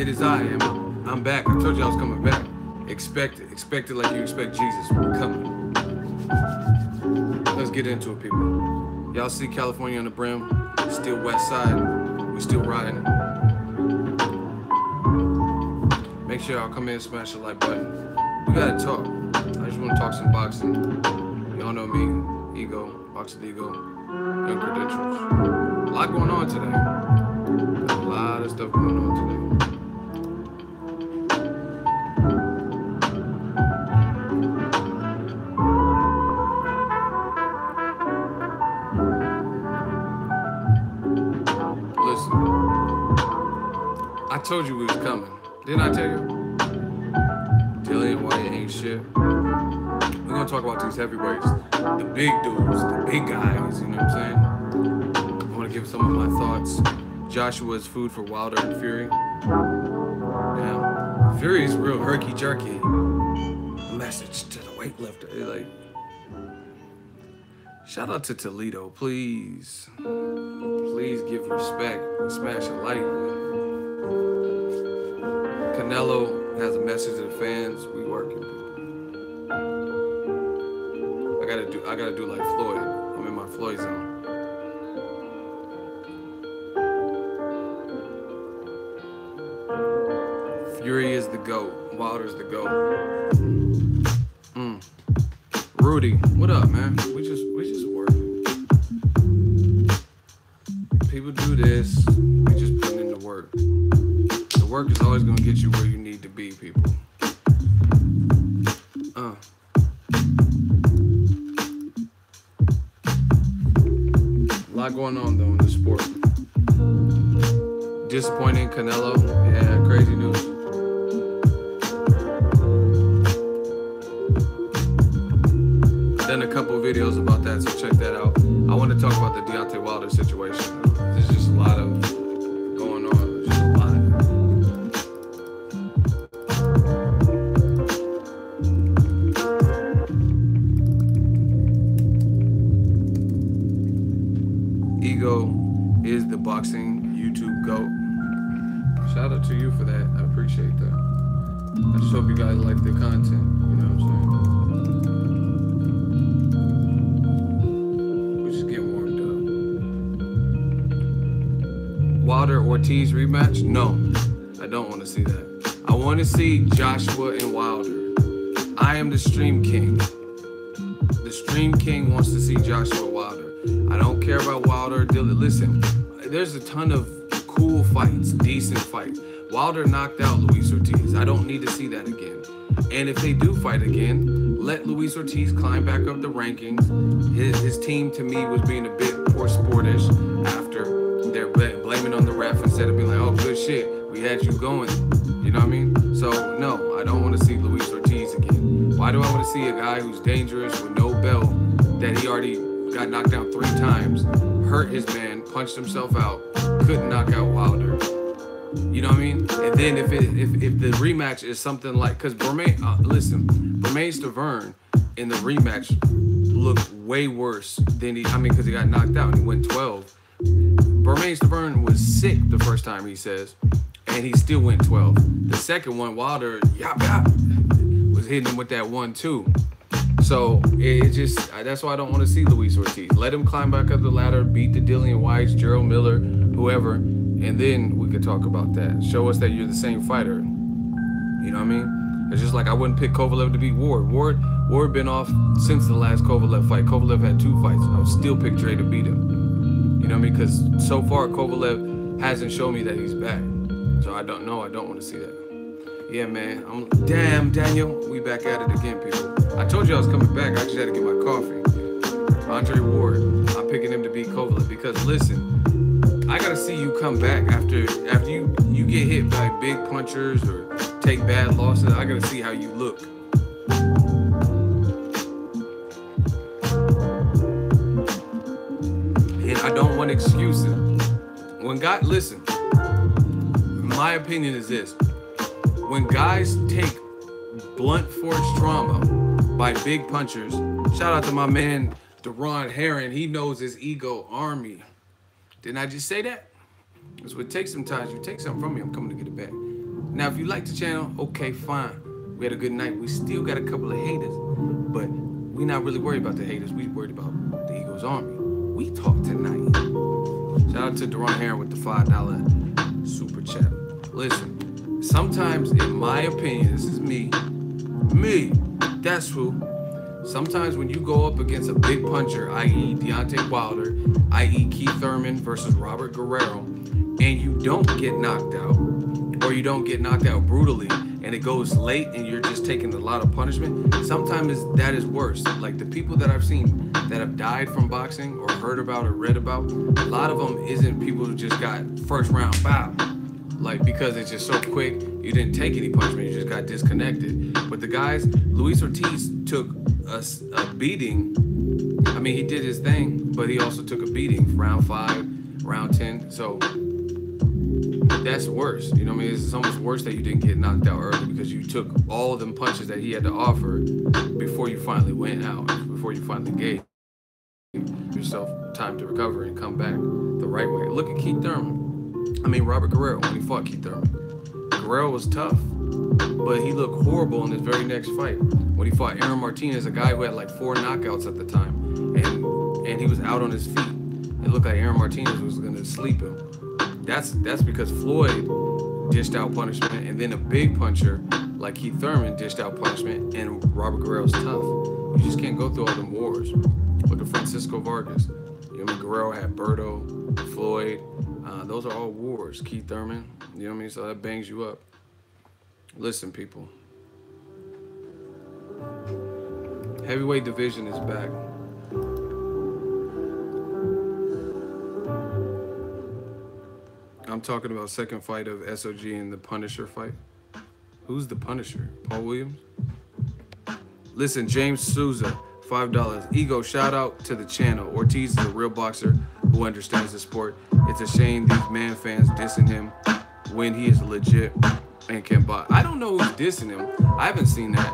It is I, Emma. I'm back. I told you I was coming back. Expect it. Expect it like you expect Jesus. We're coming. Let's get into it, people. Y'all see California on the brim? Still west side. We still riding. Make sure y'all come in and smash the like button. We gotta talk. I just want to talk some boxing. Y'all know me. Ego. Boxing Ego. Young credentials. A lot going on today. A lot of stuff going on today. I told you we was coming. Didn't I tell you? Dillian White ain't shit. We're gonna talk about these heavyweights. The big dudes, the big guys, you know what I'm saying? I wanna give some of my thoughts. Joshua's food for Wilder and Fury. Damn. Fury's real herky-jerky. A message to the weightlifter. Like, shout out to Toledo, please. Please give respect. Smash a like. Canelo has a message to the fans. We working. I gotta do like Floyd. I'm in my Floyd zone. Fury is the GOAT. Wilder's the GOAT. Rudy, what up, man? We just working. People do this. We just putting in the work. The work is always gonna get you where you need to be, people. A lot going on though in the sport. Disappointing Canelo. Yeah, crazy news. Done a couple of videos about that, so check that out. I want to talk about the Deontay Wilder situation. There's just a lot of going on. There's just a lot. Ego is the boxing YouTube GOAT. Shout out to you for that. I appreciate that. I just hope you guys like the content. You know what I'm saying? Wilder-Ortiz rematch? No, I don't want to see that. I want to see Joshua and Wilder. I am the Stream King. The Stream King wants to see Joshua Wilder. I don't care about Wilder. Listen, there's a ton of cool fights, decent fights. Wilder knocked out Luis Ortiz. I don't need to see that again. And if they do fight again, let Luis Ortiz climb back up the rankings. His team, to me, was being a bit poor sportish after they're blaming on the ref instead of being like, oh, good shit, we had you going. You know what I mean? So, no, I don't want to see Luis Ortiz again. Why do I want to see a guy who's dangerous with no belt, that he already got knocked down 3 times, hurt his man, punched himself out, couldn't knock out Wilder? You know what I mean? And then if the rematch is something like, because Bermane Stavern in the rematch looked way worse than because he got knocked out and he went 12. Bermane Stavern was sick the first time, he says, and he still went 12. The second one, Wilder, was hitting him with that 1-2. So it just, that's why I don't want to see Luis Ortiz. Let him climb back up the ladder, beat the Dillian Whites, Gerald Miller, whoever, and then we could talk about that. Show us that you're the same fighter. You know what I mean? It's just like I wouldn't pick Kovalev to beat Ward. Ward been off since the last Kovalev fight. Kovalev had 2 fights. I would still pick Dre to beat him. You know what I mean? Because so far, Kovalev hasn't shown me that he's back. So I don't know. I don't want to see that. Yeah, man. Damn, Daniel. We back at it again, people. I told you I was coming back. I just had to get my coffee. Andre Ward. I'm picking him to beat Kovalev because, listen, I got to see you come back after you get hit by big punchers or take bad losses. I got to see how you look. I don't want excuses. When God, listen, my opinion is this. When guys take blunt force trauma by big punchers, shout out to my man, Deron Herron. He knows his ego army. Didn't I just say that? That's what it takes sometimes. You take something from me, I'm coming to get it back. Now, if you like the channel, okay, fine. We had a good night. We still got a couple of haters, but we not really worried about the haters. We worried about the Eagles Army. We talk tonight. Shout out to Deron Heron with the $5 super chat. Listen, sometimes, in my opinion, this is me, that's who. Sometimes when you go up against a big puncher, i.e. Deontay Wilder, i.e. Keith Thurman versus Robert Guerrero, and you don't get knocked out, or you don't get knocked out brutally, and it goes late and you're just taking a lot of punishment, sometimes that is worse. Like the people that I've seen that have died from boxing or heard about or read about, a lot of them isn't people who just got first round bow. Like, because it's just so quick, you didn't take any punishment, you just got disconnected. But the guys, Luis Ortiz took a beating. I mean, he did his thing, but he also took a beating, round 5, round 10. So that's worse. You know what I mean? It's almost worse that you didn't get knocked out early because you took all of them punches that he had to offer before you finally went out, before you finally gave yourself time to recover and come back the right way. Look at Keith Thurman. I mean, Robert Guerrero, when he fought Keith Thurman. Guerrero was tough, but he looked horrible in his very next fight. When he fought Aaron Martinez, a guy who had like 4 knockouts at the time, and he was out on his feet. It looked like Aaron Martinez was going to sleep him. That's because Floyd dished out punishment, and then a big puncher like Keith Thurman dished out punishment, and Robert Guerrero's tough. You just can't go through all them wars. Look at Francisco Vargas. You know what I mean? Guerrero had Berto, Floyd. Those are all wars. Keith Thurman, you know what I mean? So that bangs you up. Listen, people. Heavyweight division is back. I'm talking about second fight of SOG and the Punisher fight. Who's the Punisher? Paul Williams? Listen, James Souza, $5. Ego, shout out to the channel. Ortiz is a real boxer who understands the sport. It's a shame these man fans dissing him when he is legit and can box. I don't know who's dissing him. I haven't seen that.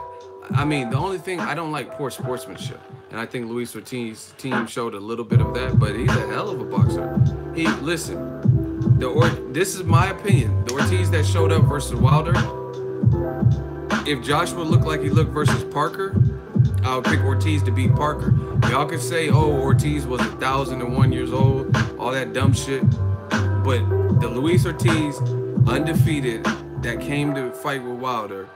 I mean, the only thing, I don't like poor sportsmanship. And I think Luis Ortiz's team showed a little bit of that, but he's a hell of a boxer. Listen, this is my opinion. The Ortiz that showed up versus Wilder, if Joshua looked like he looked versus Parker, I would pick Ortiz to beat Parker. Y'all could say, oh, Ortiz was 1,001 years old, all that dumb shit. But the Luis Ortiz, undefeated, that came to fight with Wilder,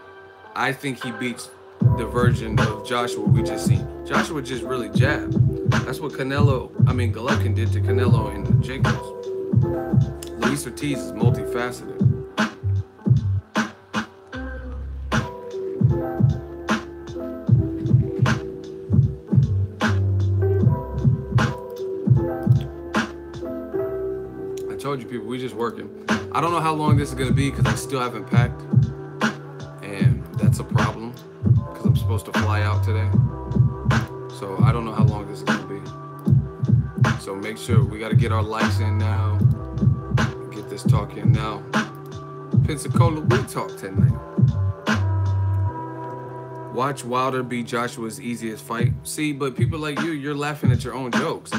I think he beats the version of Joshua we just seen. Joshua just really jabbed. That's what Golovkin did to Canelo and Jacobs. Luis Ortiz is multifaceted. I told you people, we just working. I don't know how long this is gonna be because I still haven't packed. And that's a problem because I'm supposed to fly out today. So I don't know how long this is gonna be. So make sure we gotta get our likes in now. Get this talk in now. Pensacola, we talk tonight. Watch Wilder beat Joshua's easiest fight. See, but people like you, you're laughing at your own jokes.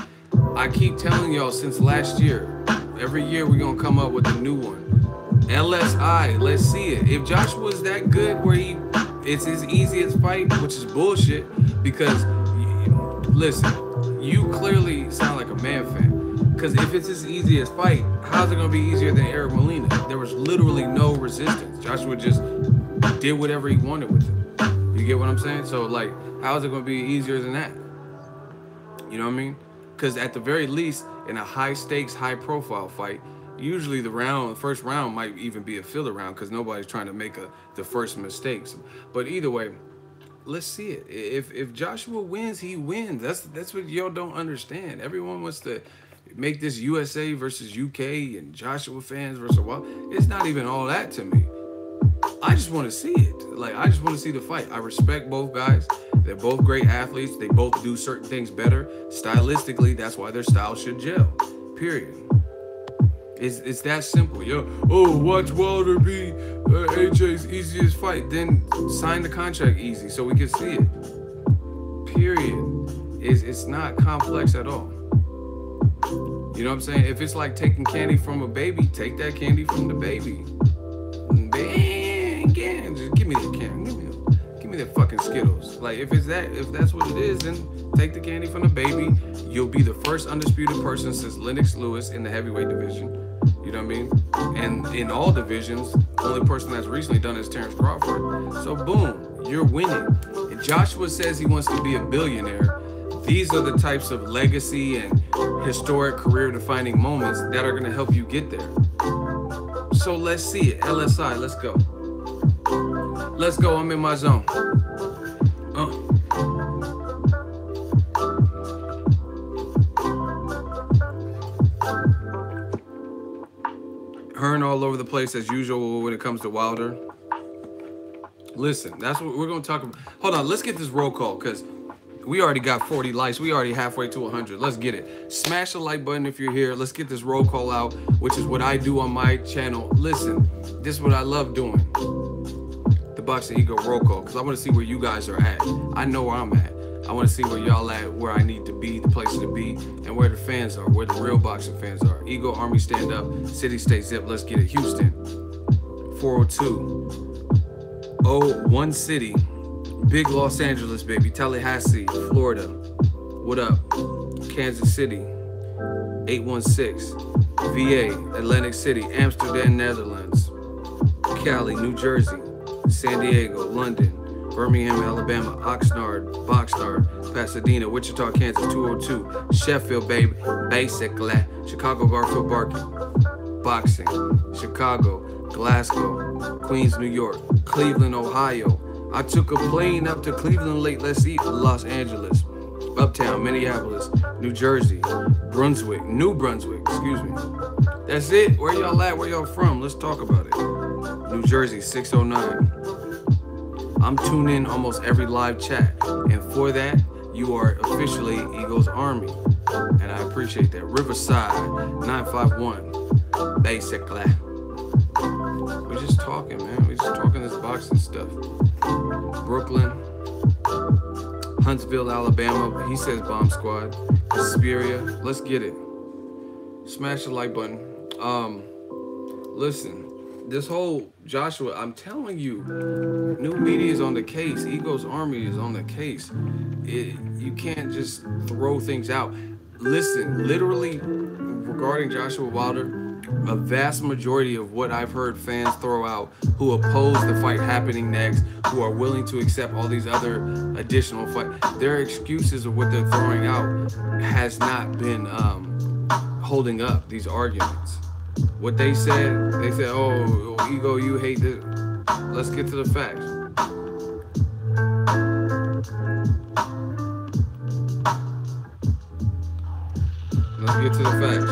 I keep telling y'all since last year, every year we're gonna come up with a new one. LSI, let's see it. If Joshua's that good where it's his easiest fight, which is bullshit, because, listen, you clearly sound like a man fan. Because if it's his easiest fight, how's it gonna be easier than Eric Molina? There was literally no resistance. Joshua just did whatever he wanted with it. You get what I'm saying? So, like, how is it gonna be easier than that? You know what I mean? Because at the very least, in a high-stakes, high-profile fight, usually the first round might even be a filler round because nobody's trying to make the first mistakes. But either way, let's see it. If Joshua wins, he wins. That's what y'all don't understand. Everyone wants to make this USA versus UK and Joshua fans versus Wild. It's not even all that to me. I just want to see it. Like, I just want to see the fight. I respect both guys. They're both great athletes. They both do certain things better. Stylistically, that's why their styles should gel. Period. It's that simple. Yo, oh, watch Wilder beat AJ's easiest fight. Then sign the contract easy so we can see it. Period. It's not complex at all. You know what I'm saying? If it's like taking candy from a baby, take that candy from the baby. bang, just give me that candy. Give me that fucking Skittles. Like, if that's what it is, then take the candy from the baby. You'll be the first undisputed person since Lennox Lewis in the heavyweight division. You know what I mean? And in all divisions, the only person that's recently done it is Terrence Crawford. So boom, you're winning. If Joshua says he wants to be a billionaire, these are the types of legacy and historic career-defining moments that are going to help you get there. So let's see it. LSI, let's go. Let's go. I'm in my zone. Hearn all over the place as usual when it comes to Wilder. Listen, that's what we're going to talk about. Hold on, let's get this roll call because we already got 40 likes. We already halfway to 100. Let's get it. Smash the like button if you're here. Let's get this roll call out, which is what I do on my channel. Listen, this is what I love doing. The Boxing Ego roll call, because I want to see where you guys are at. I know where I'm at. I want to see where y'all at, where I need to be, the places to be, and where the fans are, where the real boxing fans are. Ego Army stand up, City State Zip, let's get it. Houston, 402, 01 City, Big Los Angeles, baby, Tallahassee, Florida, what up? Kansas City, 816, VA, Atlantic City, Amsterdam, Netherlands, Cali, New Jersey, San Diego, London, Birmingham, Alabama, Oxnard, Boxnard, Pasadena, Wichita, Kansas, 202, Sheffield, baby, basically, Chicago, Garfield, Barking, Boxing, Chicago, Glasgow, Queens, New York, Cleveland, Ohio. I took a plane up to Cleveland late last eat, Los Angeles, Uptown, Minneapolis, New Jersey, Brunswick, New Brunswick, excuse me. That's it. Where y'all at? Where y'all from? Let's talk about it. New Jersey, 609. I'm tuned in almost every live chat, and for that, you are officially Eagles Army, and I appreciate that. Riverside, 951, basically. We're just talking, man. We're just talking this boxing stuff. Brooklyn, Huntsville, Alabama. He says Bomb Squad. Hesperia, let's get it. Smash the like button. Listen. This whole Joshua, I'm telling you, new media is on the case. Ego's Army is on the case. You can't just throw things out. Listen, literally, regarding Joshua Wilder, a vast majority of what I've heard fans throw out who oppose the fight happening next, who are willing to accept all these other additional fights, their excuses of what they're throwing out has not been holding up these arguments. What they said, oh, Ego, you hate this. Let's get to the facts. Let's get to the facts.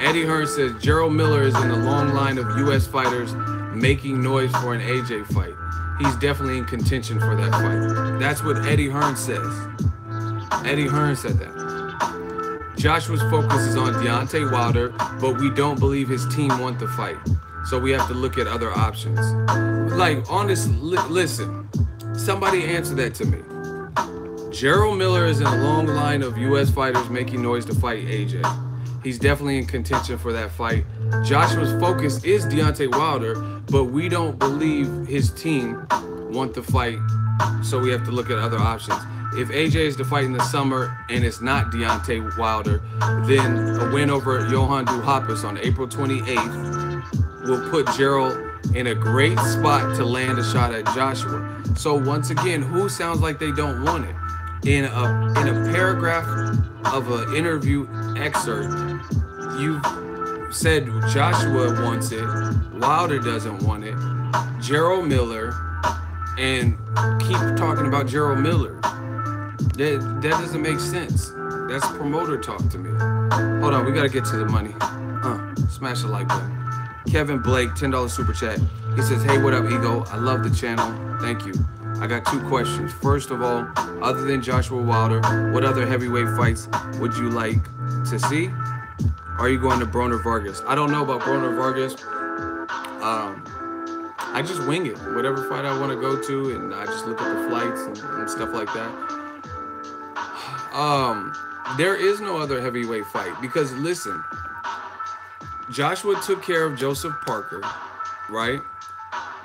Eddie Hearn says Gerald Miller is in the long line of U.S. fighters making noise for an AJ fight. He's definitely in contention for that fight. That's what Eddie Hearn says. Eddie Hearn said that. Joshua's focus is on Deontay Wilder, but we don't believe his team want the fight. So we have to look at other options. Like, honest, listen, somebody answer that to me. Gerald Miller is in a long line of U.S. fighters making noise to fight AJ. He's definitely in contention for that fight. Joshua's focus is Deontay Wilder, but we don't believe his team want the fight. So we have to look at other options. If AJ is to fight in the summer and it's not Deontay Wilder, then a win over Johan Duhaupas on April 28th will put Gerald in a great spot to land a shot at Joshua. So once again, who sounds like they don't want it? In a paragraph of an interview excerpt, you said Joshua wants it, Wilder doesn't want it, Gerald Miller, and keep talking about Gerald Miller. That doesn't make sense. That's promoter talk to me. Hold on, we gotta get to the money. Smash the like button. Kevin Blake, $10 super chat. He says, hey, what up, Ego? I love the channel. Thank you. I got two questions. First of all, other than Joshua Wilder, what other heavyweight fights would you like to see? Are you going to Broner Vargas? I don't know about Broner Vargas. I just wing it. Whatever fight I want to go to, and I just look at the flights and stuff like that. There is no other heavyweight fight because listen, Joshua took care of Joseph Parker, right?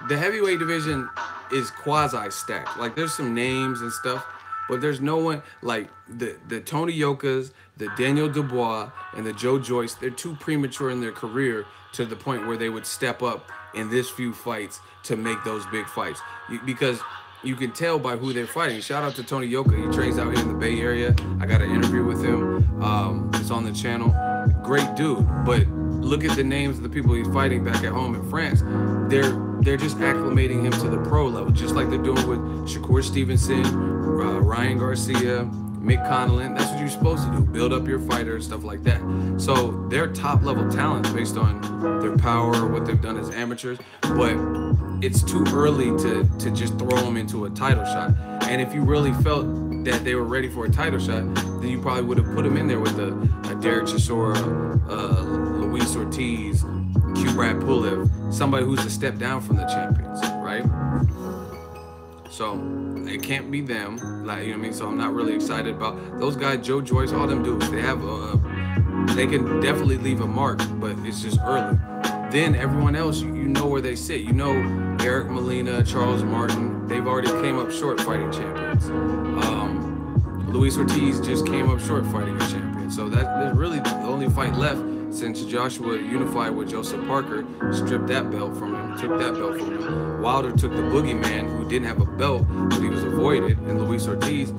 The heavyweight division is quasi stacked. Like there's some names and stuff, but there's no one like the Tony Yokas, the Daniel Dubois, and the Joe Joyce. They're too premature in their career to the point where they would step up in this few fights to make those big fights. Because you can tell by who they're fighting. Shout out to Tony Yoka. He trains out here in the Bay Area. I got an interview with him. It's on the channel. Great dude. But look at the names of the people he's fighting back at home in France. They're just acclimating him to the pro level, just like they're doing with Shakur Stevenson, Ryan Garcia, Mick Conlon. That's what you're supposed to do. Build up your fighter and stuff like that. So they're top level talents based on their power, what they've done as amateurs. But it's too early to just throw them into a title shot. And if you really felt that they were ready for a title shot, then you probably would have put them in there with a Derek Chisora, Luis Ortiz, Kubrat Pulev, somebody who's a step down from the champions, right? So it can't be them, like, you know what I mean? So I'm not really excited about those guys. Joe Joyce, all them dudes, they have they can definitely leave a mark, but it's just early. Then everyone else, you know where they sit. You know Eric Molina, Charles Martin, they've already came up short fighting champions. Luis Ortiz just came up short fighting a champion. So that's really the only fight left since Joshua unified with Joseph Parker, stripped that belt from him, took that belt from him. Wilder took the boogeyman who didn't have a belt, but he was avoided, and Luis Ortiz.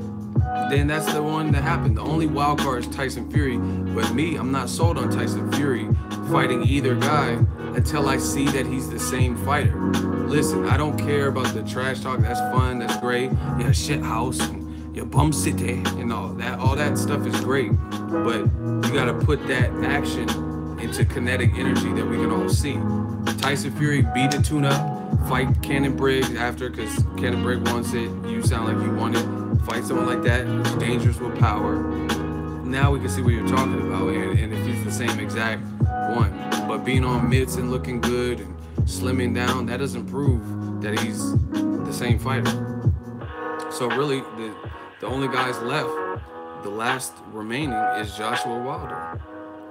Then that's the one that happened. The only wild card is Tyson Fury. But me, I'm not sold on Tyson Fury fighting either guy until I see that he's the same fighter. Listen, I don't care about the trash talk. That's fun, that's great. Yeah, shit house and your bum city and all that. All that stuff is great. But you gotta put that action into kinetic energy that we can all see. Tyson Fury beat the tune-up, fight Cannon Briggs after, because Cannon Briggs wants it. You sound like you want it. Fight someone like that who's dangerous with power. Now we can see what you're talking about, and if he's the same exact one. But being on mitts and looking good and slimming down, that doesn't prove that he's the same fighter. So really, the only guys left, the last remaining, is Joshua Wilder.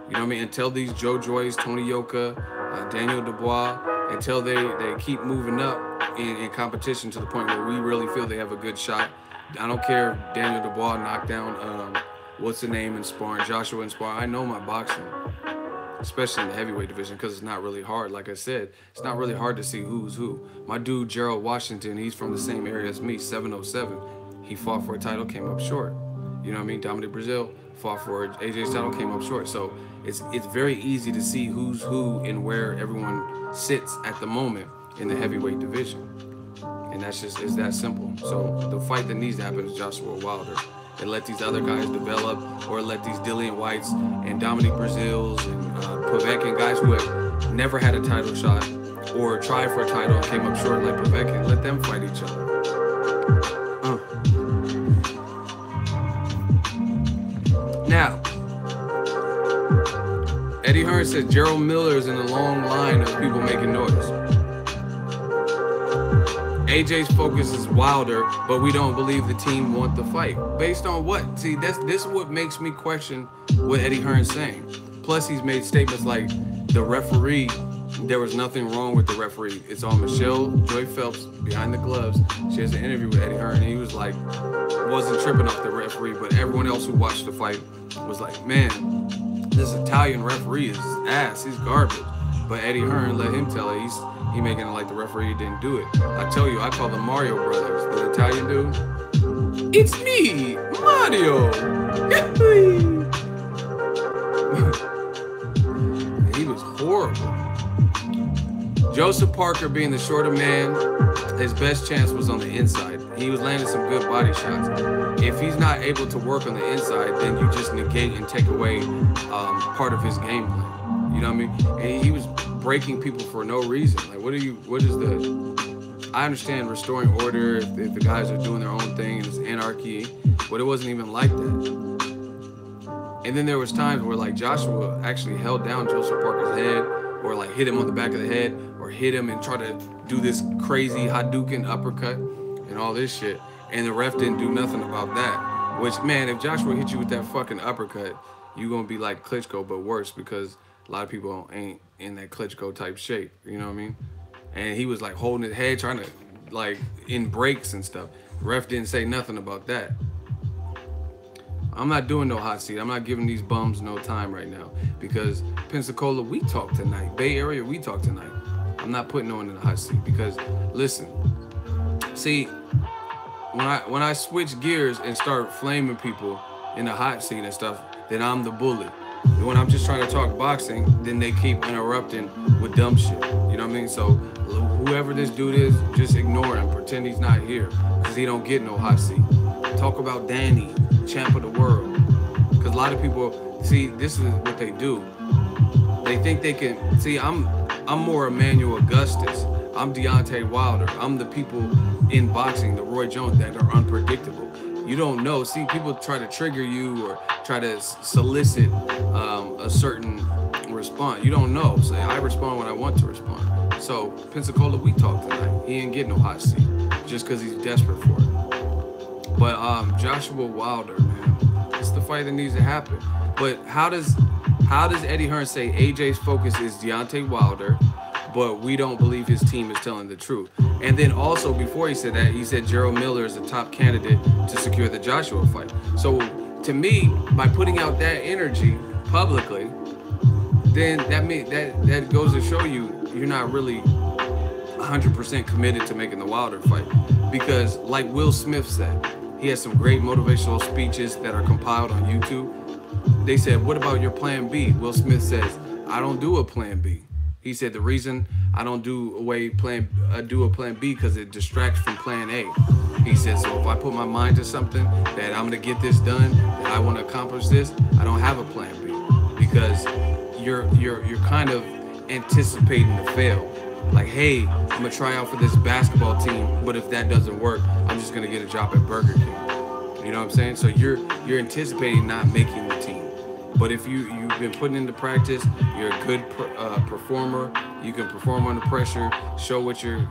You know what I mean? Until these Joe Joyce, Tony Yoka, Daniel Dubois, until they keep moving up in competition to the point where we really feel they have a good shot. I don't care if Daniel Dubois knocked down, what's the name in sparring, Joshua in sparring. I know my boxing, especially in the heavyweight division, because it's not really hard. Like I said, it's not really hard to see who's who. My dude, Gerald Washington, he's from the same area as me, 707. He fought for a title, came up short. You know what I mean? Dominic Brazil fought for AJ's title, came up short. So it's very easy to see who's who and where everyone sits at the moment in the heavyweight division. And that's just, it's that simple. So the fight that needs to happen is Joshua Wilder. And let these other guys develop, or let these Dillian Whites and Dominic Brazils and Povetkin, guys who have never had a title shot or tried for a title and came up short like Povetkin, let them fight each other. Now, Eddie Hearn says Gerald Miller's in a long line of people making noise. AJ's focus is Wilder, but we don't believe the team want the fight. Based on what? See, this is what makes me question what Eddie Hearn's saying. Plus, he's made statements like the referee, there was nothing wrong with the referee. It's on Michelle Joy Phelps behind the gloves. She has an interview with Eddie Hearn, and he was like, wasn't tripping off the referee, but everyone else who watched the fight was like, man, this Italian referee is ass, he's garbage. But Eddie Hearn let him tell it. He making it like the referee didn't do it. I tell you, I call them Mario brothers. The Italian dude. It's me, Mario. He was horrible. Joseph Parker being the shorter man, his best chance was on the inside. He was landing some good body shots. If he's not able to work on the inside, then you just negate and take away part of his game plan. You know what I mean? And he was breaking people for no reason. Like, what is the, I understand restoring order if the guys are doing their own thing and it's anarchy, but it wasn't even like that. And then there was times where like Joshua actually held down Joseph Parker's head, or like hit him on the back of the head, or hit him and try to do this crazy Hadouken uppercut and all this shit. And the ref didn't do nothing about that. Which, man, if Joshua hit you with that fucking uppercut, you're gonna be like Klitschko, but worse, because A lot of people ain't in that Klitschko type shape. You know what I mean? And he was like holding his head, trying to like in breaks and stuff. The ref didn't say nothing about that. I'm not doing no hot seat. I'm not giving these bums no time right now because Pensacola, we talk tonight. Bay Area, we talk tonight. I'm not putting no one in the hot seat because listen, see, when I switch gears and start flaming people in the hot seat and stuff, then I'm the bully. When I'm just trying to talk boxing, then they keep interrupting with dumb shit. You know what I mean? So whoever this dude is, just ignore him. Pretend he's not here because he don't get no hot seat. Talk about Danny, champ of the world. Because a lot of people, see, this is what they do. They think they can, see, I'm more Emmanuel Augustus. I'm Deontay Wilder. I'm the people in boxing, the Roy Jones, that are unpredictable. You don't know. See, people try to trigger you or try to solicit a certain response. You don't know. So I respond when I want to respond. So Pensacola, we talk tonight. He ain't getting no hot seat just because he's desperate for it. But Joshua Wilder, man, it's the fight that needs to happen. But how does Eddie Hearn say AJ's focus is Deontay Wilder, but we don't believe his team is telling the truth? And then also before he said that, he said Gerald Miller is the top candidate to secure the Joshua fight. So to me, by putting out that energy publicly, then that goes to show you you're not really 100% committed to making the Wilder fight. Because like Will Smith said, he has some great motivational speeches that are compiled on YouTube. They said, what about your plan B? Will Smith says, I don't do a plan B. He said the reason I don't do a plan B because it distracts from plan A. He said, so if I put my mind to something that I'm gonna get this done, that I want to accomplish this, I don't have a plan B because you're kind of anticipating to fail. Like, hey, I'm gonna try out for this basketball team, but if that doesn't work, I'm just gonna get a job at Burger King. You know what I'm saying? So you're anticipating not making the team. But if you've been putting into practice, you're a good performer, you can perform under pressure, show what you've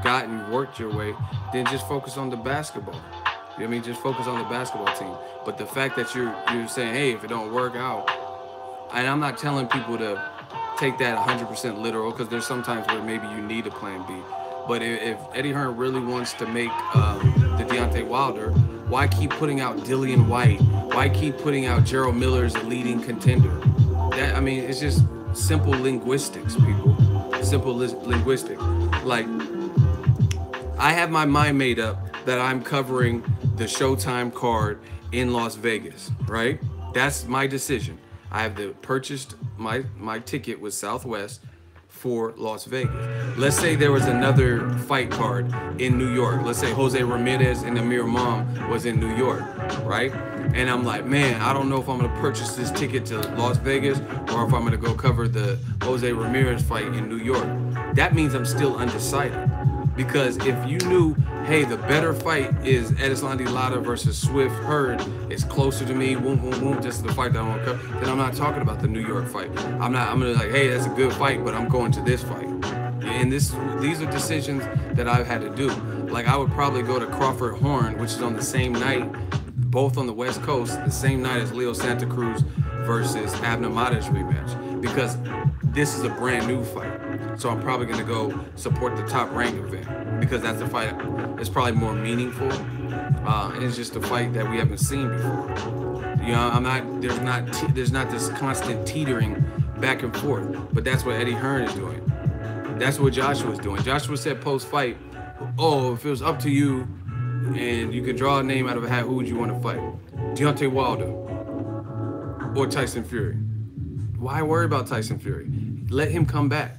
got and you've worked your way, then just focus on the basketball. You know what I mean? Just focus on the basketball team. But the fact that you're saying, hey, if it don't work out, and I'm not telling people to take that 100% literal because there's sometimes where maybe you need a plan B. But if Eddie Hearn really wants to make the Deontay Wilder, why keep putting out Dillian White? Why keep putting out Gerald Miller as a leading contender? I mean, it's just simple linguistics, people. Simple linguistics. Like, I have my mind made up that I'm covering the Showtime card in Las Vegas, right? That's my decision. I have purchased my ticket with Southwest for Las Vegas. Let's say there was another fight card in New York. Let's say Jose Ramirez and Amir Imam was in New York, right? And I'm like, man, I don't know if I'm gonna purchase this ticket to Las Vegas or if I'm gonna go cover the Jose Ramirez fight in New York. That means I'm still undecided. Because if you knew, hey, the better fight is Edeslandi Lara versus Swift Hurd, it's closer to me, boom, boom, boom, this is the fight that I want to cover, then I'm not talking about the New York fight. I'm gonna like, hey, that's a good fight, but I'm going to this fight. And these are decisions that I've had to do. Like, I would probably go to Crawford Horn, which is on the same night, both on the West Coast, the same night as Leo Santa Cruz versus Abner Mares rematch, because this is a brand new fight. So I'm probably gonna go support the top ranked event because that's a fight that's probably more meaningful. And it's just a fight that we haven't seen before. You know, there's not this constant teetering back and forth, but that's what Eddie Hearn is doing. That's what Joshua's doing. Joshua said post-fight, oh, if it was up to you and you could draw a name out of a hat, who would you want to fight? Deontay Wilder or Tyson Fury? Why worry about Tyson Fury? Let him come back.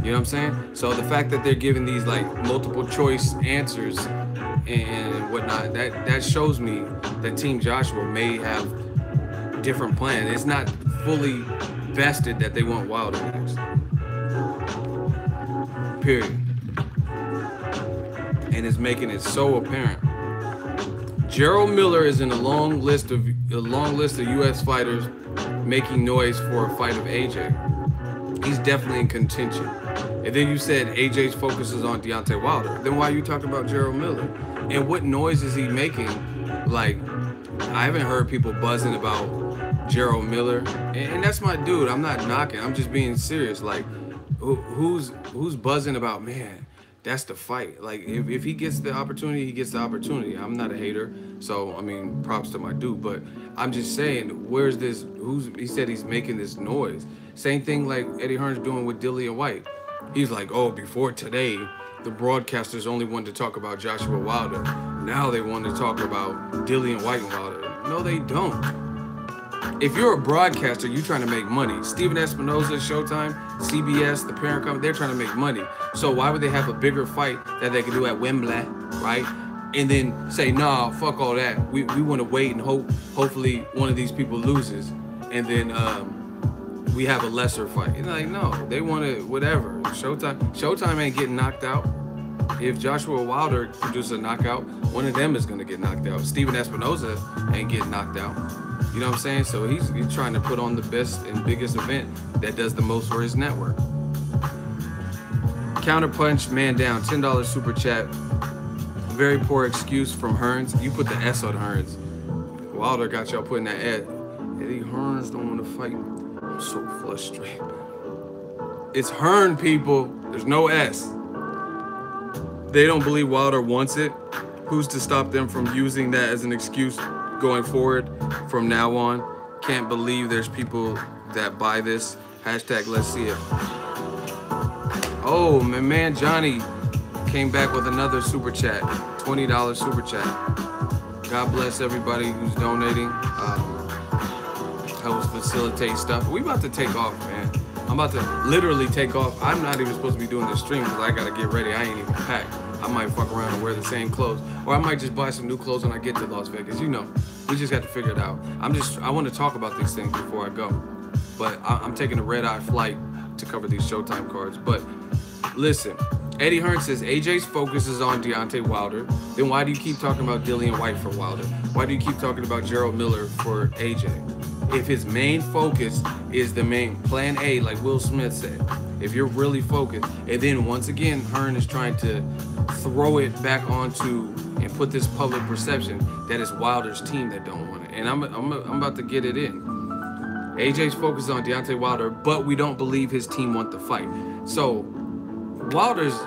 You know what I'm saying? So the fact that they're giving these like multiple choice answers and whatnot, that shows me that Team Joshua may have different plans. It's not fully vested that they want Wilder next. Period. And it's making it so apparent. Gerald Miller is in a long list of U.S. fighters making noise for a fight of AJ. He's definitely in contention. And then you said AJ's focus is on Deontay Wilder. Then why are you talking about Gerald Miller? And what noise is he making? Like, I haven't heard people buzzing about Gerald Miller, and that's my dude. I'm not knocking. I'm just being serious. Like, who's buzzing about, man? That's the fight. Like, if he gets the opportunity, he gets the opportunity. I'm not a hater, so I mean, props to my dude. But I'm just saying, where's this? He said he's making this noise. Same thing like Eddie Hearn's doing with Dillian White. He's like, oh, before today, the broadcasters only wanted to talk about Joshua Wilder. Now they want to talk about Dillian White and Wilder. No, they don't. If you're a broadcaster, you're trying to make money. Steven Espinoza, Showtime, CBS, the parent company, they're trying to make money. So why would they have a bigger fight that they can do at Wembley, right? And then say, nah, fuck all that. We want to wait and hopefully one of these people loses. And then we have a lesser fight. And like, no, they want to, whatever. Showtime ain't getting knocked out. If Joshua Wilder produces a knockout, one of them is going to get knocked out. Steven Espinoza ain't getting knocked out. You know what I'm saying? So he's trying to put on the best and biggest event that does the most for his network. Counterpunch, man down, $10 super chat. Very poor excuse from Hearns. You put the S on Hearns. Wilder got y'all putting that S. Eddie Hearns don't want to fight. I'm so frustrated. It's Hearn, people. There's no S. They don't believe Wilder wants it. Who's to stop them from using that as an excuse going forward from now on? Can't believe there's people that buy this. Hashtag let's see it. Oh, my man Johnny came back with another super chat. $20 super chat. God bless everybody who's donating. Helps facilitate stuff. We about to take off, man. I'm about to literally take off. I'm not even supposed to be doing this stream because I gotta get ready. I ain't even packed. I might fuck around and wear the same clothes, or I might just buy some new clothes when I get to Las Vegas. You know, we just got to figure it out. I want to talk about these things before I go, but I'm taking a red-eye flight to cover these Showtime cards. But listen, Eddie Hearn says AJ's focus is on Deontay Wilder. Then why do you keep talking about Dillian White for Wilder? Why do you keep talking about Gerald Miller for AJ? If his main focus is the main plan A, like Will Smith said, if you're really focused, and then once again, Hearn is trying to throw it back onto and put this public perception that it's Wilder's team that don't want it. And I'm about to get it in. AJ's focused on Deontay Wilder, but we don't believe his team want the fight. So Wilder's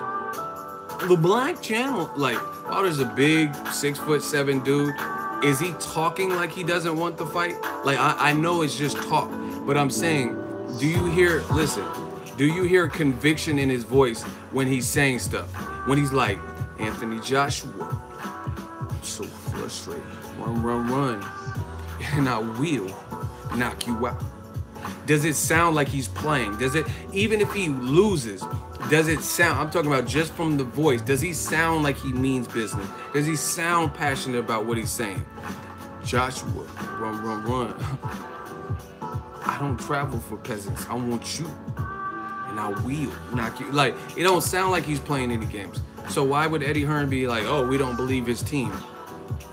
the black channel. Like, Wilder's a big 6'7" dude. Is he talking like he doesn't want the fight? Like, I know it's just talk, but I'm saying, do you hear conviction in his voice when he's saying stuff? When he's like, Anthony Joshua, I'm so frustrated. Run. And I will knock you out. Does it sound like he's playing? Does it, even if he loses, does it sound, I'm talking about just from the voice, does he sound like he means business? Does he sound passionate about what he's saying? Joshua, run. I don't travel for peasants. I want you. And I will knock you. Like, it don't sound like he's playing any games. So why would Eddie Hearn be like, oh, we don't believe his team?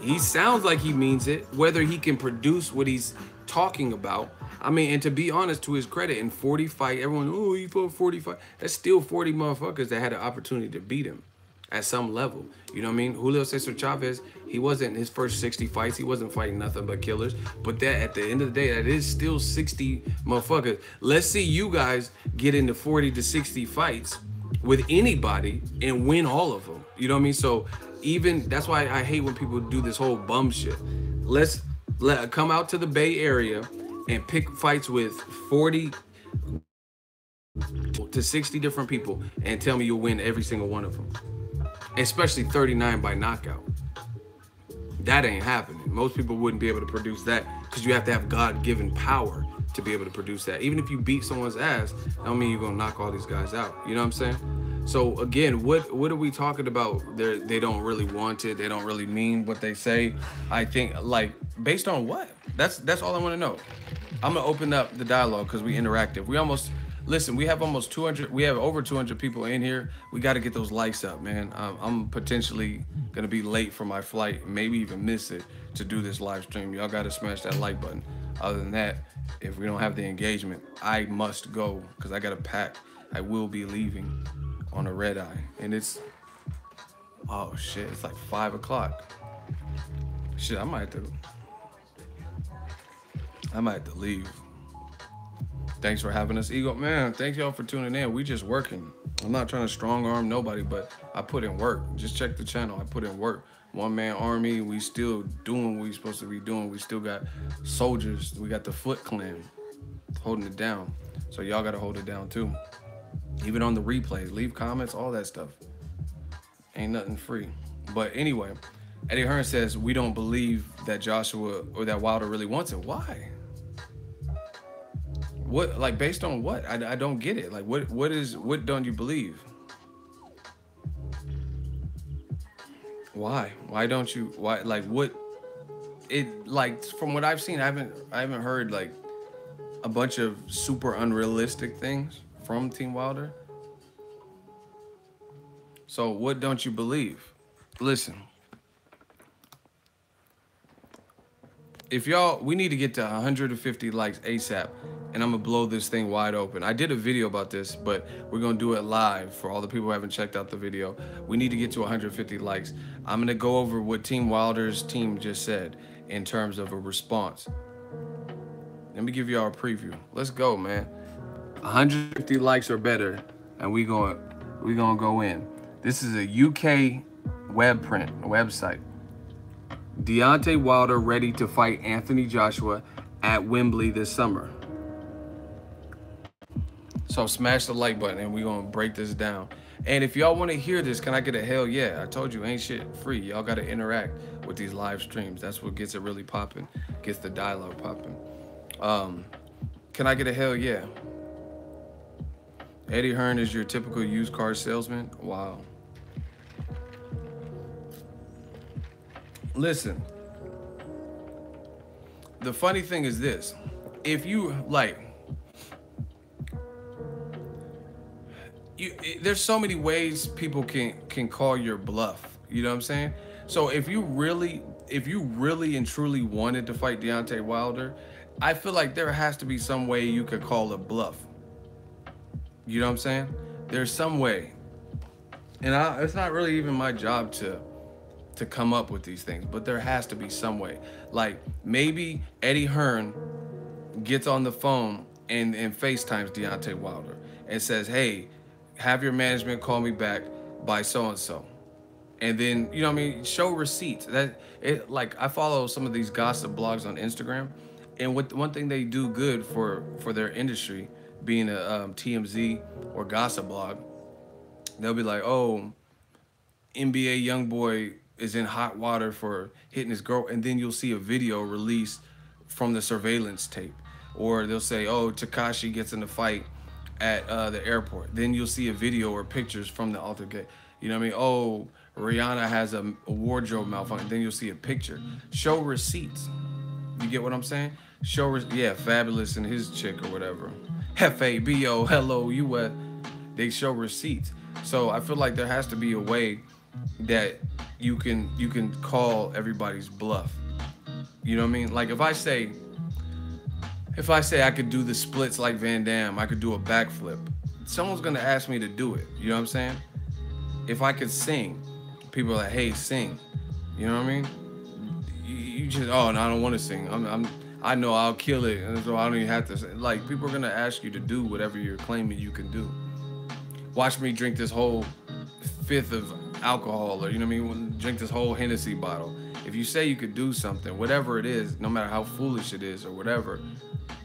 He sounds like he means it. Whether he can produce what he's talking about, I mean, and to be honest, to his credit, in 40 fight, everyone, oh, he fought 45. That's still 40 motherfuckers that had an opportunity to beat him at some level. You know what I mean? Julio Cesar Chavez, he wasn't, his first 60 fights, he wasn't fighting nothing but killers. But that, at the end of the day, that is still 60 motherfuckers. Let's see you guys get into 40 to 60 fights with anybody and win all of them. You know what I mean? So even, that's why I hate when people do this whole bum shit. Let's come out to the Bay Area and pick fights with 40 to 60 different people and tell me you'll win every single one of them. Especially 39 by knockout. That ain't happening. Most people wouldn't be able to produce that because you have to have God-given power to be able to produce that. Even if you beat someone's ass, I don't mean you're gonna knock all these guys out. You know what I'm saying? So again, what are we talking about? They don't really want it. They don't really mean what they say. I think, like, based on what? That's all I want to know. I'm gonna open up the dialogue because we interactive. We almost, listen, we have almost 200, we have over 200 people in here. We got to get those likes up, man. I'm potentially gonna be late for my flight, maybe even miss it to do this live stream. Y'all got to smash that like button. Other than that, if we don't have the engagement, I must go because I got to pack. I will be leaving on a red eye, and it's, oh shit, it's like 5 o'clock. Shit, I might have to. I might have to leave. Thanks for having us, Ego. Man, thank y'all for tuning in. We just working. I'm not trying to strong arm nobody, but I put in work. Just check the channel. I put in work. One man army. We still doing what we supposed to be doing. We still got soldiers. We got the Foot Clan holding it down. So y'all got to hold it down too. Even on the replays, leave comments, all that stuff. Ain't nothing free. But anyway, Eddie Hearn says we don't believe that Joshua or that Wilder really wants it. Why? What, like, based on what? I don't get it. Like, what don't you believe? Why? Why don't you? Why? Like, what? It, like, from what I've seen, I haven't heard like a bunch of super unrealistic things from Team Wilder. So what don't you believe? Listen. If y'all, we need to get to 150 likes ASAP, and I'm gonna blow this thing wide open. I did a video about this, but we're gonna do it live for all the people who haven't checked out the video. We need to get to 150 likes. I'm gonna go over what Team Wilder's team just said in terms of a response. Let me give y'all a preview. Let's go, man. 150 likes or better, and we gonna go in. This is a UK website. Deontay Wilder ready to fight Anthony Joshua at Wembley this summer. So smash the like button and we're going to break this down. And if y'all want to hear this, can I get a hell yeah? I told you, ain't shit free. Y'all got to interact with these live streams. That's what gets it really popping, gets the dialogue popping. Can I get a hell yeah? Eddie Hearn is your typical used car salesman? Wow. Listen, the funny thing is this. If you, like, there's so many ways people can call your bluff. You know what I'm saying? So if you really and truly wanted to fight Deontay Wilder, I feel like there has to be some way you could call a bluff. You know what I'm saying? There's some way. And it's not really even my job to come up with these things, but there has to be some way. Like, maybe Eddie Hearn gets on the phone and FaceTimes Deontay Wilder and says, hey, have your management call me back by so-and-so. And then, you know what I mean, show receipts. Like, I follow some of these gossip blogs on Instagram, and one thing they do good for their industry, being a TMZ or gossip blog, they'll be like, oh, NBA YoungBoy is in hot water for hitting his girl, and then you'll see a video released from the surveillance tape. Or they'll say, oh, Tekashi gets in a fight at the airport. Then you'll see a video or pictures from the altercation. You know what I mean? Oh, Rihanna has a wardrobe malfunction. Then you'll see a picture. Show receipts. You get what I'm saying? Yeah, Fabulous and his chick or whatever. F-A-B-O, hello, you what? They show receipts. So I feel like there has to be a way that you can call everybody's bluff. You know what I mean? Like, if I say I could do the splits like Van Damme, I could do a backflip, someone's gonna ask me to do it. You know what I'm saying? If I could sing, people are like, hey, sing. You know what I mean? You just, oh no, I don't want to sing. I know I'll kill it, and so I don't even have to sing. Like, people are gonna ask you to do whatever you're claiming you can do. Watch me drink this whole fifth of alcohol, or, you know what I mean, drink this whole Hennessy bottle. If you say you could do something, whatever it is, no matter how foolish it is or whatever,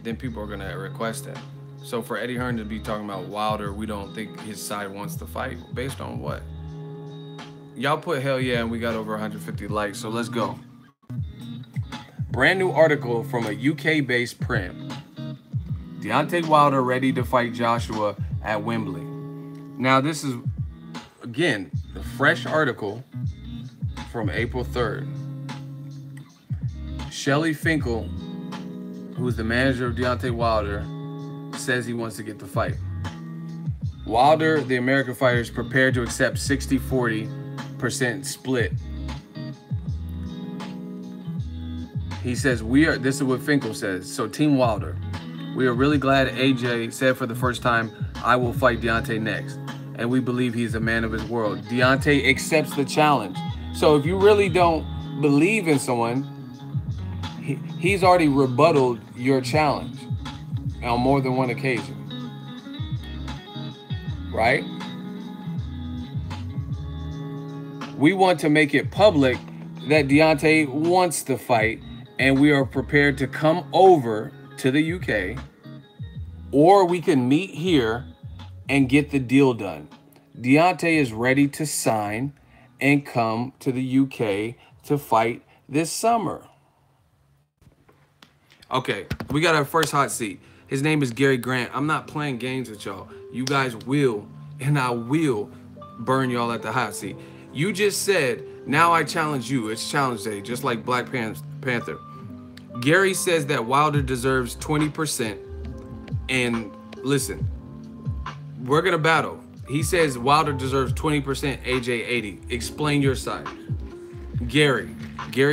then people are gonna request that. So for Eddie Hearn to be talking about Wilder, we don't think his side wants to fight, based on what? Y'all put hell yeah, and we got over 150 likes, so let's go. Brand new article from a UK-based print. Deontay Wilder ready to fight Joshua at Wembley. Now this is, again, the fresh article from April 3rd. Shelly Finkel, who is the manager of Deontay Wilder, says he wants to get the fight. Wilder, the American fighter, is prepared to accept 60-40% split. He says, this is what Finkel says. So Team Wilder, we are really glad AJ said for the first time, I will fight Deontay next. And we believe he's a man of his word. Deontay accepts the challenge. So if you really don't believe in someone, He's already rebutted your challenge on more than one occasion, right? We want to make it public that Deontay wants to fight, and we are prepared to come over to the UK, or we can meet here and get the deal done. Deontay is ready to sign and come to the UK to fight this summer. Okay, we got our first hot seat. His name is Gary Grant. I'm not playing games with y'all. You guys will, and I will burn y'all at the hot seat. You just said, now I challenge you. It's challenge day, just like Black Panther. Gary says that Wilder deserves 20%. And listen, we're going to battle. He says Wilder deserves 20%, AJ 80. Explain your side. Gary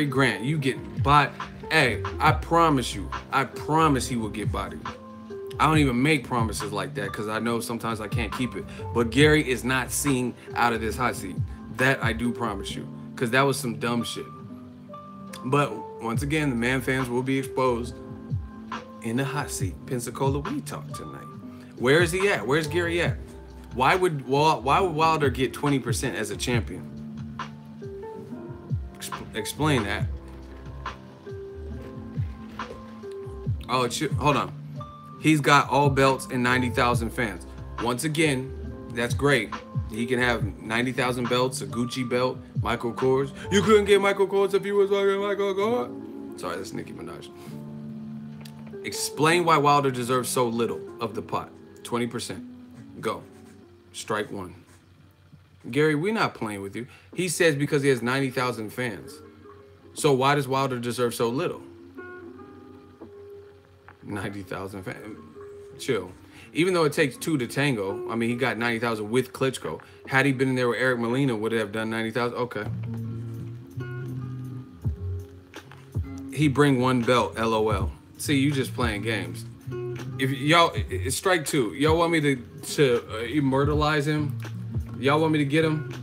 Grant, you get body. Hey, I promise you, I promise he will get bodied. I don't even make promises like that because I know sometimes I can't keep it. But Gary is not seen out of this hot seat. That I do promise you, because that was some dumb shit. But once again, the man fans will be exposed in the hot seat. Pensacola, we talk tonight. Where is he at? Where's Gary at? Why would Wilder get 20% as a champion? Explain that. Oh, hold on. He's got all belts and 90,000 fans. Once again, that's great. He can have 90,000 belts, a Gucci belt, Michael Kors. You couldn't get Michael Kors if you was fucking Michael Kors. Sorry, that's Nicki Minaj. Explain why Wilder deserves so little of the pot. 20%. Go. Strike one. Gary, we're not playing with you. He says because he has 90,000 fans. So why does Wilder deserve so little? 90,000 fans. Chill. Even though it takes two to tango, I mean, he got 90,000 with Klitschko. Had he been in there with Eric Molina, would it have done 90,000? Okay. He bring one belt, LOL. See, you just playing games. If y'all, it's strike two. Y'all want me to immortalize him? Y'all want me to get him?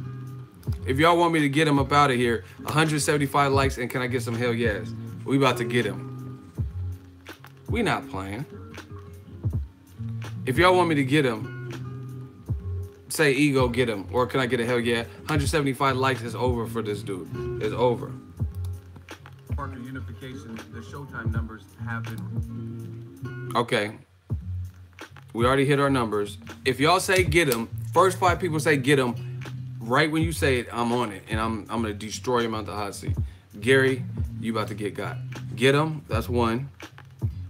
If y'all want me to get him up out of here, 175 likes and can I get some hell yes? We about to get him. We not playing. If y'all want me to get him, say ego, get him. Or can I get a hell yeah? 175 likes is over for this dude. It's over. Parker unification, the Showtime numbers have been... Okay. We already hit our numbers. If y'all say get him, first 5 people say get him, right when you say it, I'm on it. And I'm going to destroy him out the hot seat. Gary, you about to get got. Get him. That's 1,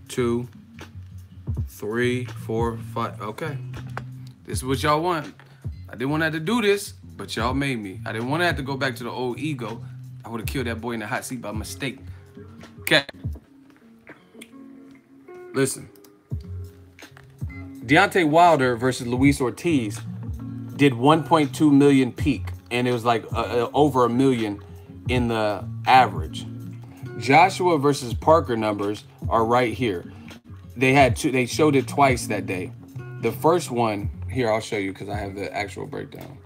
2, 3, 4, 5. Okay. This is what y'all want. I didn't want to have to do this, but y'all made me. I didn't want to have to go back to the old ego. I would have killed that boy in the hot seat by mistake. Okay. Listen. Deontay Wilder versus Luis Ortiz did 1.2 million peak, and it was like over 1 million in the average. Joshua versus Parker numbers are right here. They had two, they showed it twice that day. The first one, here, I'll show you because I have the actual breakdown.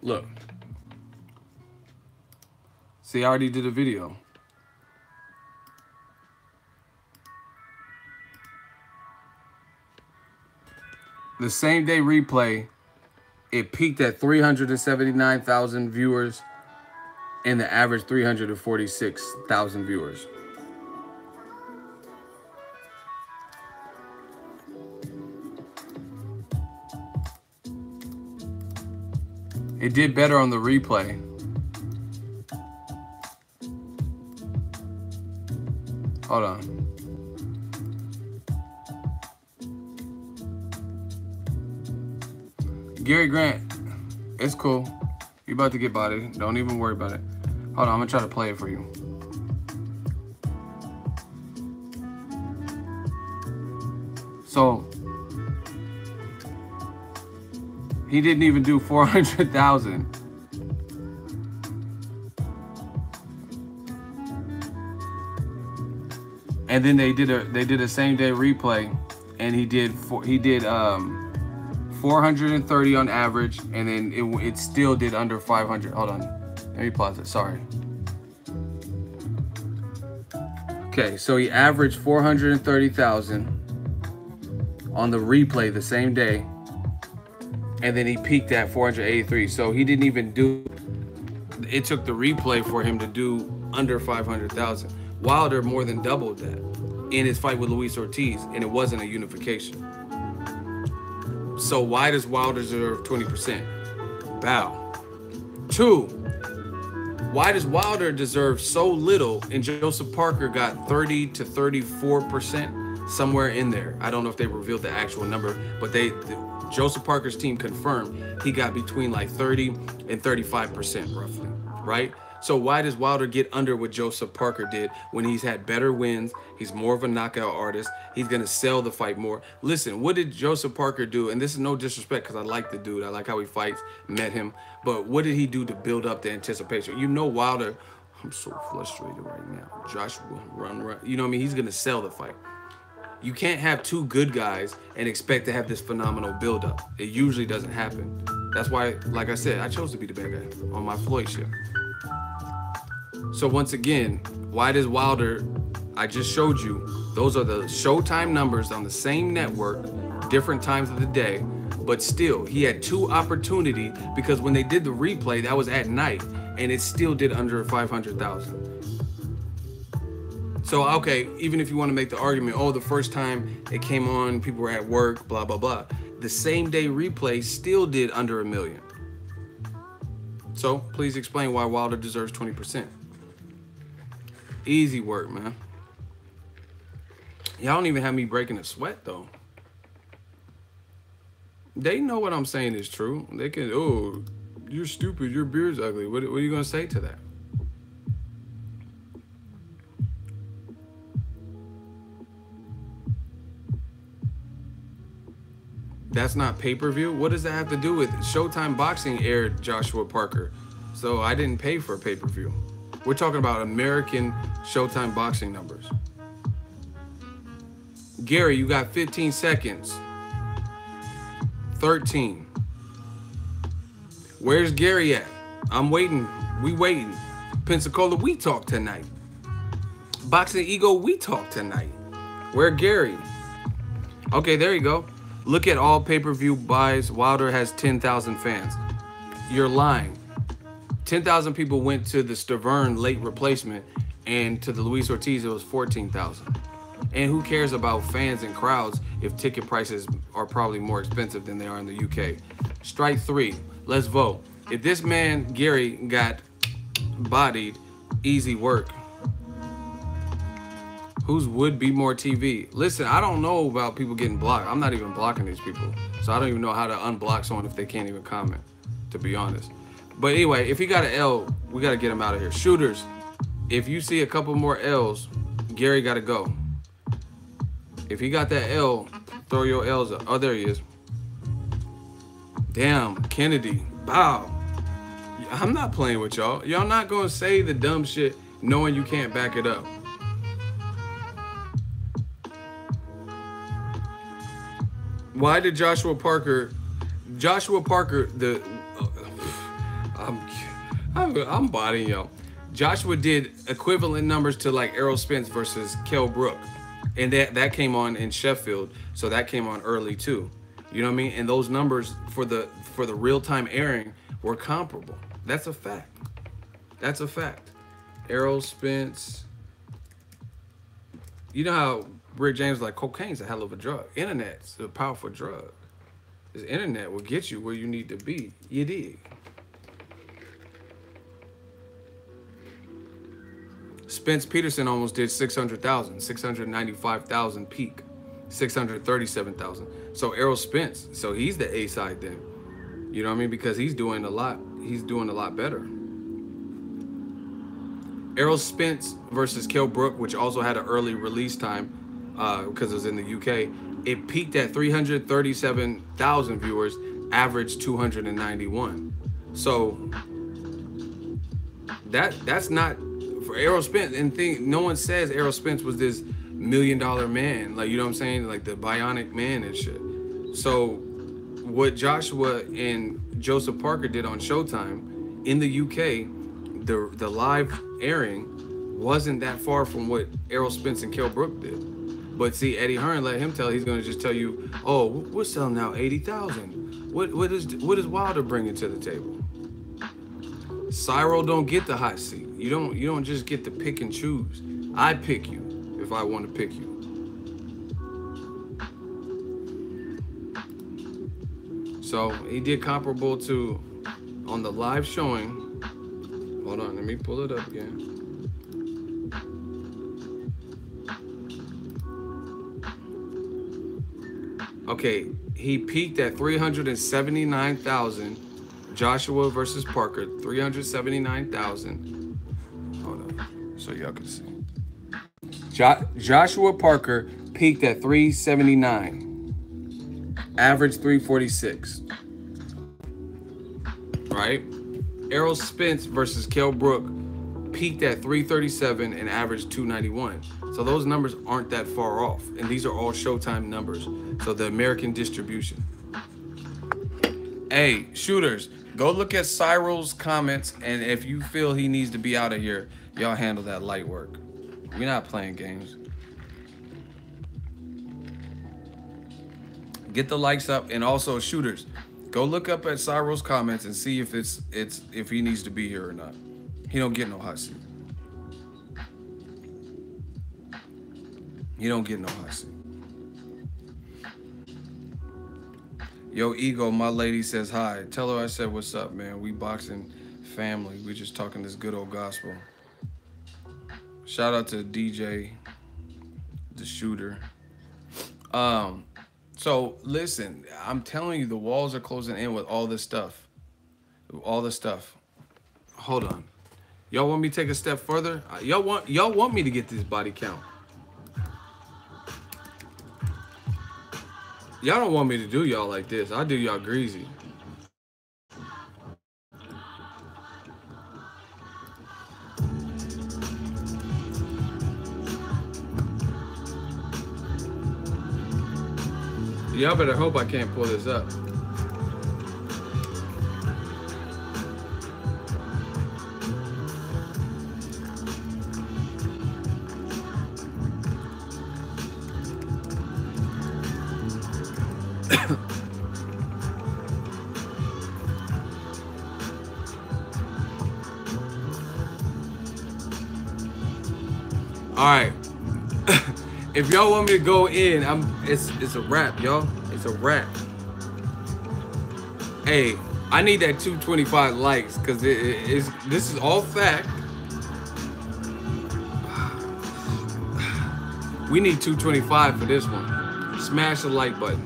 Look. See, I already did a video. The same day replay, it peaked at 379,000 viewers and the average 346,000 viewers. It did better on the replay. Hold on. Gary Grant, it's cool. You about to get bodied. Don't even worry about it. Hold on, I'm gonna try to play it for you. So, he didn't even do 400,000. And then they did a same day replay, and he did 430 on average, and then it still did under 500. Hold on, let me pause it. Sorry. Okay, so he averaged 430,000 on the replay the same day, and then he peaked at 483. So he didn't even do. It took the replay for him to do under 500,000. Wilder more than doubled that in his fight with Luis Ortiz, and it wasn't a unification. So why does Wilder deserve 20%? Bow. 2, why does Wilder deserve so little and Joseph Parker got 30 to 34%, somewhere in there? I don't know if they revealed the actual number, but Joseph Parker's team confirmed he got between like 30 and 35% roughly, right? So why does Wilder get under what Joseph Parker did when he's had better wins? He's more of a knockout artist. He's going to sell the fight more. Listen, what did Joseph Parker do? And this is no disrespect because I like the dude. I like how he fights, met him. But what did he do to build up the anticipation? You know Wilder, I'm so frustrated right now. Joshua, run. You know what I mean? He's going to sell the fight. You can't have two good guys and expect to have this phenomenal buildup. It usually doesn't happen. That's why, like I said, I chose to be the bad guy on my Floyd shit. So once again, why does Wilder, I just showed you, those are the Showtime numbers on the same network, different times of the day, but still, he had 2 opportunities because when they did the replay, that was at night, and it still did under 500,000. So, okay, even if you want to make the argument, oh, the first time it came on, people were at work, blah, blah, blah. The same day replay still did under 1 million. So, please explain why Wilder deserves 20%. Easy work, man. Y'all don't even have me breaking a sweat, though. They know what I'm saying is true. They can, oh, you're stupid, your beard's ugly. What are you going to say to that? That's not pay-per-view? What does that have to do with it? Showtime Boxing aired Joshua Parker, so I didn't pay for pay-per-view. We're talking about American Showtime Boxing numbers. Gary, you got 15 seconds. 13. Where's Gary at? I'm waiting. We waiting. Pensacola, we talk tonight. Boxing Ego, we talk tonight. Where Gary? Okay, there you go. Look at all pay-per-view buys. Wilder has 10,000 fans. You're lying. 10,000 people went to the Stavern late replacement, and to the Luis Ortiz, it was 14,000. And who cares about fans and crowds if ticket prices are probably more expensive than they are in the UK? Strike 3. Let's vote. If this man, Gary, got bodied, easy work. Whose would be more TV? Listen, I don't know about people getting blocked. I'm not even blocking these people. So I don't even know how to unblock someone if they can't even comment, to be honest. But anyway, if he got an L, we got to get him out of here. Shooters, if you see a couple more L's, Gary got to go. If he got that L, throw your L's up. Oh, there he is. Damn, Kennedy. Wow. I'm not playing with y'all. Y'all not going to say the dumb shit knowing you can't back it up. Why did Joshua Parker, the, I'm bodying y'all. Joshua did equivalent numbers to like Errol Spence versus Kell Brook. And that came on in Sheffield. So that came on early too. You know what I mean? And those numbers for the real-time airing were comparable. That's a fact. That's a fact. Errol Spence. You know how Rick James was like, cocaine's a hell of a drug. Internet's a powerful drug. This internet will get you where you need to be. You dig? Spence Peterson almost did 600,000, 695,000 peak, 637,000. So Errol Spence, so he's the A side then. You know what I mean? Because he's doing a lot better. Errol Spence versus Kell Brook, which also had an early release time because it was in the UK. It peaked at 337,000 viewers, averaged 291. So that's not for Errol Spence. And no one says Errol Spence was this $1 million man, like, you know what I'm saying, like the bionic man and shit. So what Joshua and Joseph Parker did on Showtime in the UK, the live airing wasn't that far from what Errol Spence and Kell Brook did. But see, Eddie Hearn let him tell. He's going to just tell you, oh, we're selling now 80,000. What is Wilder bringing to the table? Cyril don't get the hot seat. You don't just get to pick and choose. I pick you if I want to pick you. So he did comparable to on the live showing. Hold on, let me pull it up again. Okay, he peaked at 379,000. Joshua versus Parker, 379,000. Hold on, so y'all can see. Joshua Parker peaked at 379, average 346. Right? Errol Spence versus Kell Brook peaked at 337 and averaged 291. So those numbers aren't that far off, and these are all Showtime numbers. So the American distribution. Hey, shooters, go look at Cyril's comments, and if you feel he needs to be out of here, y'all handle that light work. We're not playing games. Get the likes up, and also shooters, go look up at Cyril's comments and see if if he needs to be here or not. He don't get no hot seat. He don't get no hot seat. Yo, Ego, my lady says hi. Tell her I said what's up, man. We boxing family. We just talking this good old gospel. Shout out to DJ, the shooter. So listen, I'm telling you, the walls are closing in with all this stuff. All this stuff. Hold on. Y'all want me to take a step further? Y'all want me to get this body count. Y'all don't want me to do y'all like this. I do y'all greasy. Y'all better hope I can't pull this up. All right. If y'all want me to go in, it's a wrap, y'all. It's a wrap. Hey, I need that 225 likes because this is all fact. We need 225 for this one. Smash the like button.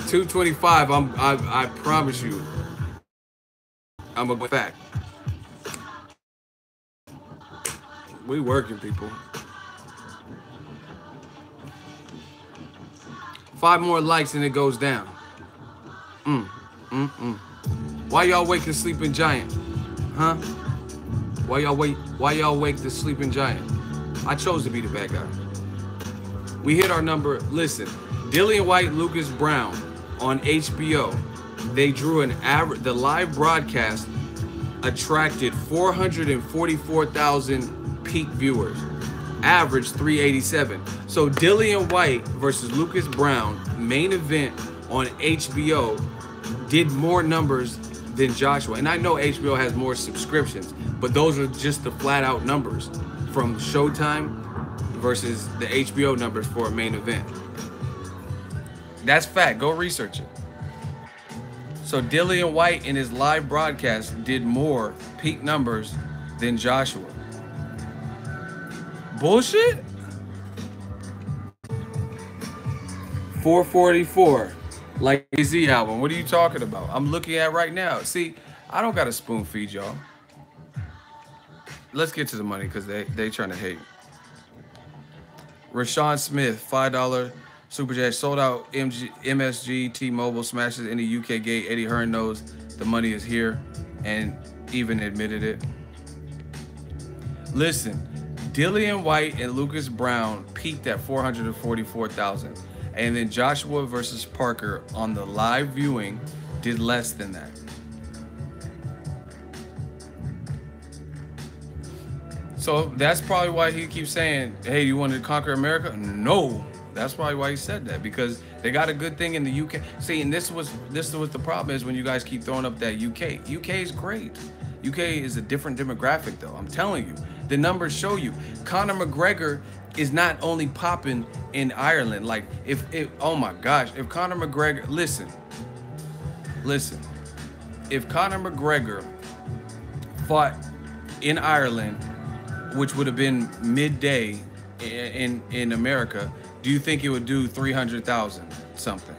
225. I promise you. I'm a fact. We working, people. 5 more likes and it goes down. Why y'all wake the sleeping giant? Huh? Why y'all wake the sleeping giant? I chose to be the bad guy. We hit our number. Listen, Dillian White, Lucas Brown on HBO. They drew an average. The live broadcast attracted 444,000 peak viewers, average 387. So Dillian White versus Lucas Brown, main event on HBO, did more numbers than Joshua. And I know HBO has more subscriptions, but those are just the flat out numbers from Showtime versus the HBO numbers for a main event. That's fact. Go research it. So Dillian White in his live broadcast did more peak numbers than Joshua. Bullshit? 444, like Z album. What are you talking about? I'm looking at right now. See, I don't got to spoon feed y'all. Let's get to the money because they trying to hate. Rashawn Smith, $5 super chat, sold out. MSG T-Mobile smashes in the UK gate. Eddie Hearn knows the money is here and even admitted it. Listen. Dillian White and Lucas Brown peaked at 444,000. And then Joshua versus Parker on the live viewing did less than that. So that's probably why he keeps saying, "Hey, you want to conquer America?" No, that's probably why he said that, because they got a good thing in the UK. See, and this was the problem is when you guys keep throwing up that UK. UK is great. UK is a different demographic, though. I'm telling you, the numbers show you. Conor McGregor is not only popping in Ireland. Like if oh my gosh, if Conor McGregor, listen, if Conor McGregor fought in Ireland, which would have been midday in America, do you think it would do 300,000 something?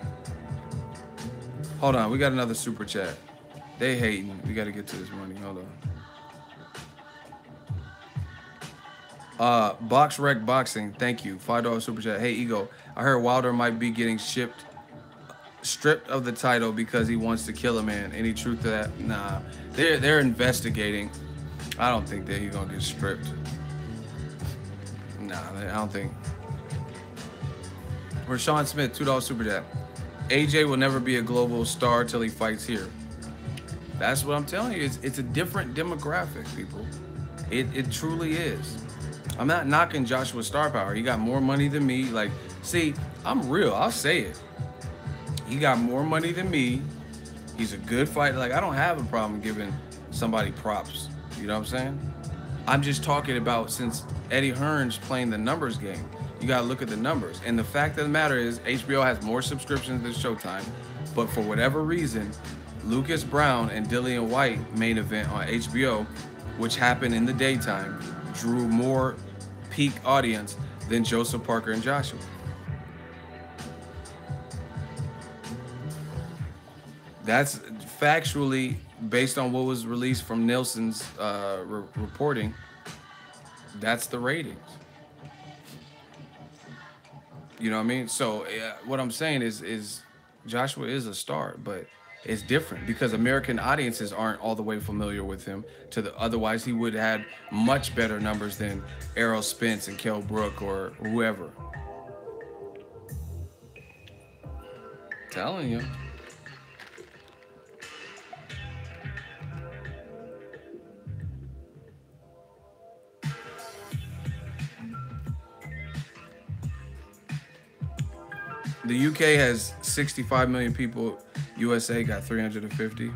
Hold on, we got another super chat. They hating. We got to get to this money. Hold on. Box Rec Boxing, thank you. $5 super chat. Hey Ego, I heard Wilder might be getting stripped of the title because he wants to kill a man. Any truth to that? Nah, they're investigating. I don't think that he's gonna get stripped. Nah, I don't think. Rashawn Smith, $2 super chat. AJ will never be a global star till he fights here. That's what I'm telling you. It's a different demographic, people. It truly is. I'm not knocking Joshua's star power. He got more money than me. Like, see, I'm real. I'll say it. He got more money than me. He's a good fighter. Like, I don't have a problem giving somebody props. You know what I'm saying? I'm just talking about, since Eddie Hearn's playing the numbers game, you got to look at the numbers. And the fact of the matter is, HBO has more subscriptions than Showtime. But for whatever reason, Lucas Brown and Dillian White main event on HBO, which happened in the daytime, drew more peak audience than Joseph Parker and Joshua. That's factually based on what was released from Nielsen's reporting. That's the ratings. You know what I mean? So what I'm saying is Joshua is a star, but it's different because American audiences aren't all the way familiar with him. Otherwise, he would have had much better numbers than Errol Spence and Kell Brook or whoever. Telling you. The UK has 65 million people. USA got 350.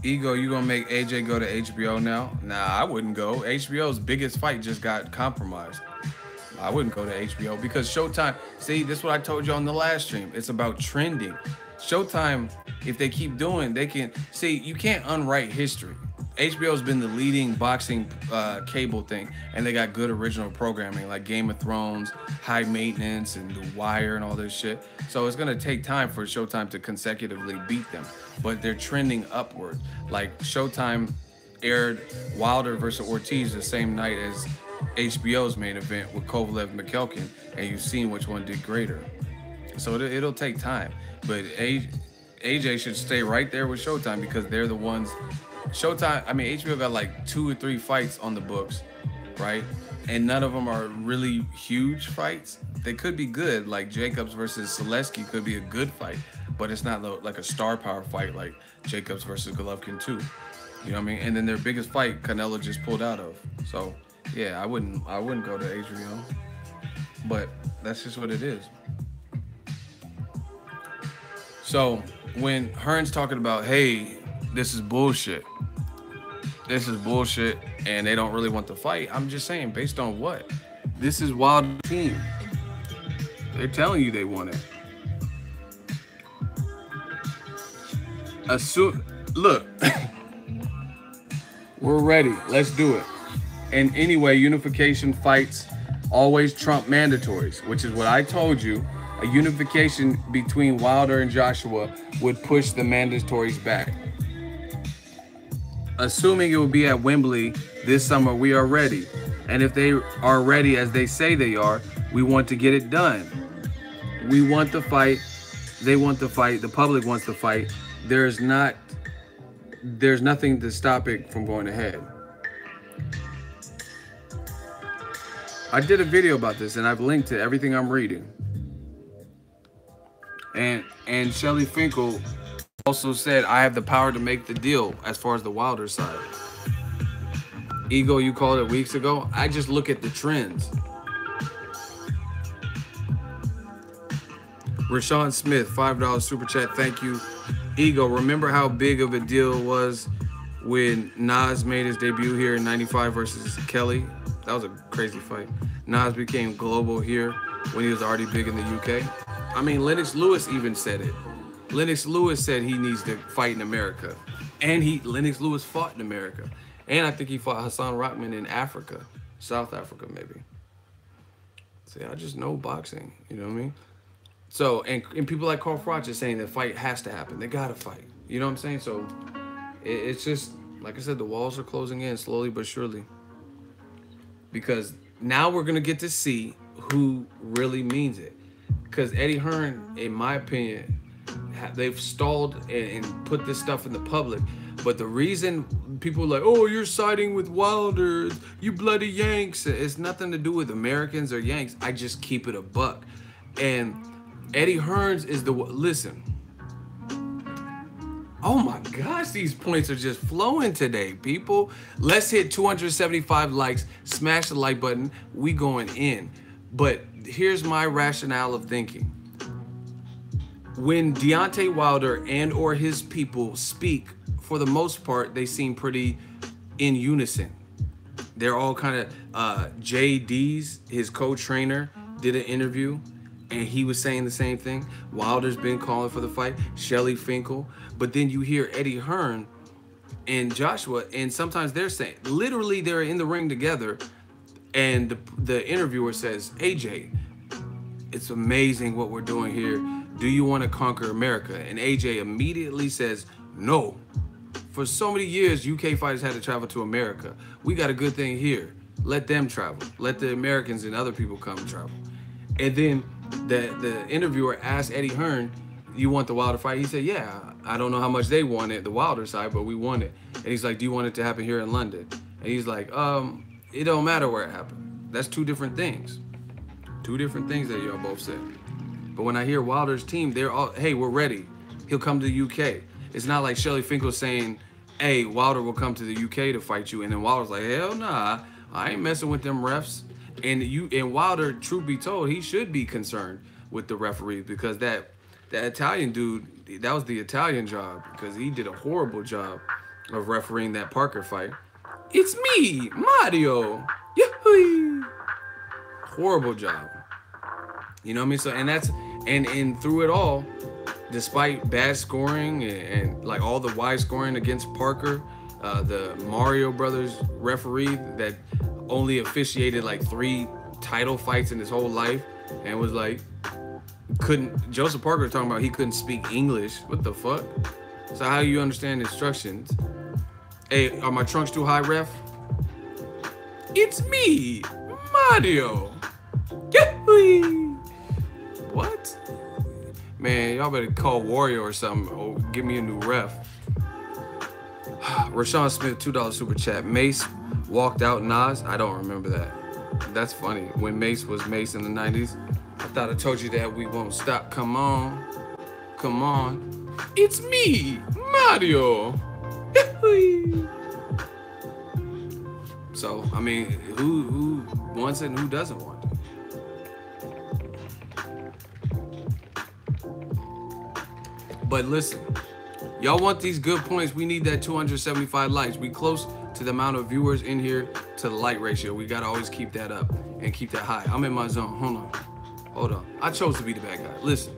Ego, you gonna make AJ go to HBO now? Nah, I wouldn't go. HBO's biggest fight just got compromised. I wouldn't go to HBO because Showtime, see, this is what I told you on the last stream. It's about trending. Showtime, if they keep doing, they can, see, you can't unwrite history. HBO's been the leading boxing cable thing, and they got good original programming like Game of Thrones, High Maintenance, and The Wire, and all this shit. So it's gonna take time for Showtime to consecutively beat them, but they're trending upward. Like Showtime aired Wilder versus Ortiz the same night as HBO's main event with Kovalev McElkin, and you've seen which one did greater. So it'll take time, but AJ should stay right there with Showtime because they're the ones. Showtime, I mean, HBO got like 2 or 3 fights on the books, right? And none of them are really huge fights. They could be good, like Jacobs versus Zaleski could be a good fight, but it's not like a star power fight like Jacobs versus Golovkin 2. You know what I mean? And then their biggest fight, Canelo just pulled out of. So yeah, I wouldn't go to HBO, but that's just what it is. So when Hearn's talking about, hey, this is bullshit, and they don't really want to fight, I'm just saying, based on what? This is Wilder's team. They're telling you they want it. Look, we're ready. Let's do it. And anyway, unification fights always trump mandatories, which is what I told you. A unification between Wilder and Joshua would push the mandatories back. Assuming it will be at Wembley this summer, we are ready. And if they are ready as they say they are, we want to get it done. We want the fight. They want the fight. The public wants the fight. There's nothing to stop it from going ahead. I did a video about this and I've linked to everything I'm reading. And Shelly Finkel Also said, I have the power to make the deal as far as the Wilder side. Ego, you called it weeks ago. I just look at the trends. Rashawn Smith, $5 super chat. Thank you. Ego, remember how big of a deal it was when Nas made his debut here in '95 versus Kelly? That was a crazy fight. Nas became global here when he was already big in the UK. I mean, Lennox Lewis even said it. Lennox Lewis said he needs to fight in America. And Lennox Lewis fought in America. And I think he fought Hassan Rahman in Africa. South Africa, maybe. See, I just know boxing. You know what I mean? So, and people like Carl Froch are saying that fight has to happen. They got to fight. You know what I'm saying? So, it's just, like I said, the walls are closing in slowly but surely. Because now we're going to get to see who really means it. Because Eddie Hearn, in my opinion, they've stalled and put this stuff in the public. But the reason people are like, oh, you're siding with Wilder, you bloody Yanks. It's nothing to do with Americans or Yanks. I just keep it a buck. And Eddie Hearns is the, listen. Oh my gosh, these points are just flowing today, people. Let's hit 275 likes, smash the like button. We going in. But here's my rationale of thinking. When Deontay Wilder and or his people speak, for the most part, they seem pretty in unison. They're all kind of, JD's, his co-trainer, did an interview, and he was saying the same thing. Wilder's been calling for the fight, Shelly Finkel. But then you hear Eddie Hearn and Joshua, and sometimes they're saying, literally they're in the ring together, and the interviewer says, AJ, it's amazing what we're doing here. Do you want to conquer America? And AJ immediately says, no. For so many years, UK fighters had to travel to America. We got a good thing here. Let them travel. Let the Americans and other people come travel. And then the interviewer asked Eddie Hearn, you want the Wilder fight? He said, yeah, I don't know how much they wanted, the Wilder side, but we want it. And he's like, do you want it to happen here in London? And he's like, it don't matter where it happened. That's two different things. Two different things that y'all both said. But when I hear Wilder's team, they're all, hey, we're ready. He'll come to the UK. It's not like Shelly Finkel saying, hey, Wilder will come to the UK to fight you. And then Wilder's like, hell nah, I ain't messing with them refs. And Wilder, truth be told, he should be concerned with the referees, because that Italian dude, that was the Italian job, because he did a horrible job of refereeing that Parker fight. It's me, Mario. Yahoo! Horrible job. You know what I mean? So, and that's, and through it all, despite bad scoring and like all the wide scoring against Parker, the Mario Brothers referee that only officiated like 3 title fights in his whole life and was like, Joseph Parker was talking about he couldn't speak English. What the fuck? So how do you understand instructions? Hey, are my trunks too high, ref? It's me, Mario. What? Man, y'all better call Warrior or something, or give me a new ref. Rashawn Smith, $2 super chat. Mace walked out Nas. I don't remember that. That's funny. When Mace was Mace in the 90s, I thought I told you that we won't stop. Come on. Come on. It's me, Mario. So, I mean, who wants it and who doesn't want it? But listen, y'all want these good points. We need that 275 likes. We close to the amount of viewers in here to the like ratio. We got to always keep that up and keep that high. I'm in my zone. Hold on. I chose to be the bad guy. Listen,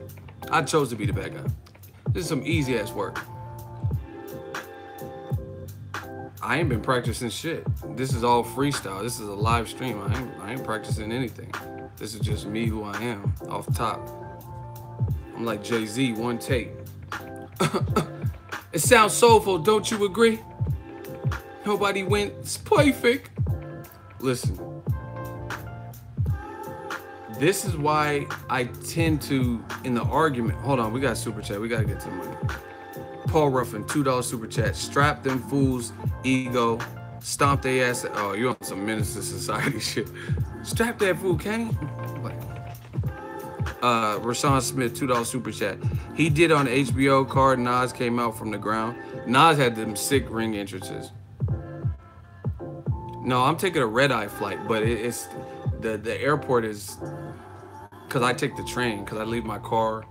I chose to be the bad guy. This is some easy ass work. I ain't been practicing shit. This is all freestyle. This is a live stream. I ain't practicing anything. This is just me, who I am, off top. I'm like Jay-Z, one take. It sounds soulful, don't you agree? Nobody went, it's perfect. Listen, this is why I tend to, in the argument, hold on, we got super chat, we gotta get to the money. Paul Ruffin, $2 super chat. Strap them fools, ego, stomp their ass. Oh, you on some Menace to Society shit. Strap that fool, Kane. Rashawn Smith, $2 super chat. He did on HBO card. Nas came out from the ground. Nas had them sick ring entrances. No, I'm taking a red eye flight, but it's the airport is because I take the train because I leave my car.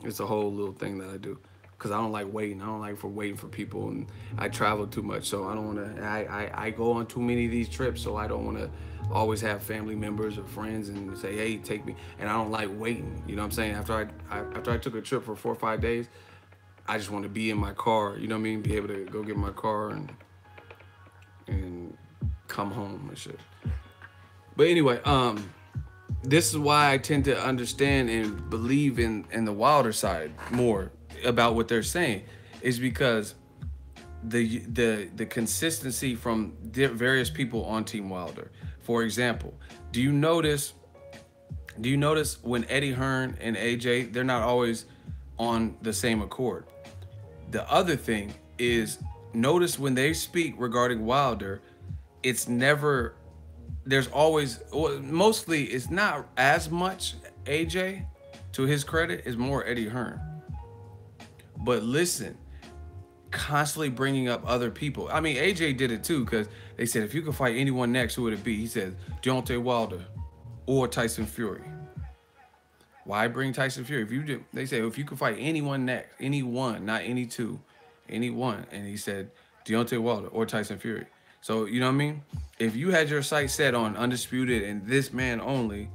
It's a whole little thing that I do because I don't like waiting. I don't like waiting for people, and I travel too much, so I don't want to. I go on too many of these trips, so I don't want to always have family members or friends and say, hey, take me. And I don't like waiting. You know what I'm saying? After I took a trip for 4 or 5 days, I just want to be in my car. You know what I mean? Be able to go get my car and come home and shit. But anyway, this is why I tend to understand and believe in the Wilder side more about what they're saying, is because the consistency from various people on Team Wilder. For example, do you notice when Eddie Hearn and AJ, they're not always on the same accord? The other thing is, notice when they speak regarding Wilder, it's never, there's always, mostly it's not as much AJ, to his credit, is more Eddie Hearn. But listen, constantly bringing up other people. I mean, AJ did it too, because they said, if you could fight anyone next, who would it be? He said, Deontay Wilder or Tyson Fury. Why bring Tyson Fury? If you did, they say, if you could fight anyone next, anyone, not any two, anyone. And he said, Deontay Wilder or Tyson Fury. So, you know what I mean? If you had your sights set on Undisputed and this man only,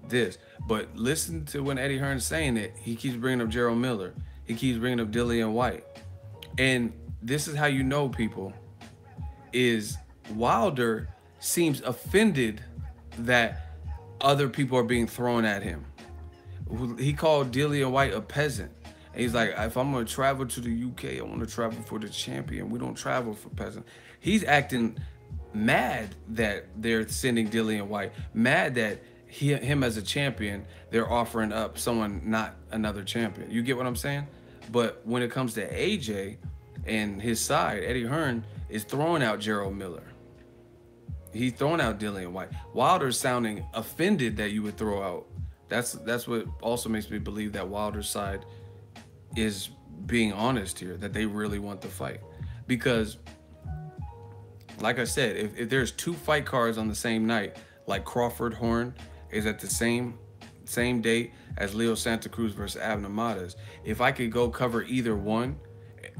this. But listen to when Eddie Hearn's saying it, he keeps bringing up Gerald Miller. He keeps bringing up Dillian White. And this is how you know, people, is Wilder seems offended that other people are being thrown at him. He called Dillian White a peasant. And he's like, if I'm going to travel to the UK, I want to travel for the champion. We don't travel for peasants. He's acting mad that they're sending Dillian White, mad that him as a champion, they're offering up someone not another champion. You get what I'm saying? But when it comes to AJ and his side, Eddie Hearn is throwing out Gerald Miller. He's throwing out Dillian White. Wilder's sounding offended that you would throw out. That's what also makes me believe that Wilder's side is being honest here, that they really want the fight. Because, like I said, if there's 2 fight cards on the same night, like Crawford Horn is at the same date as Leo Santa Cruz versus Abner Matas, if I could go cover either one,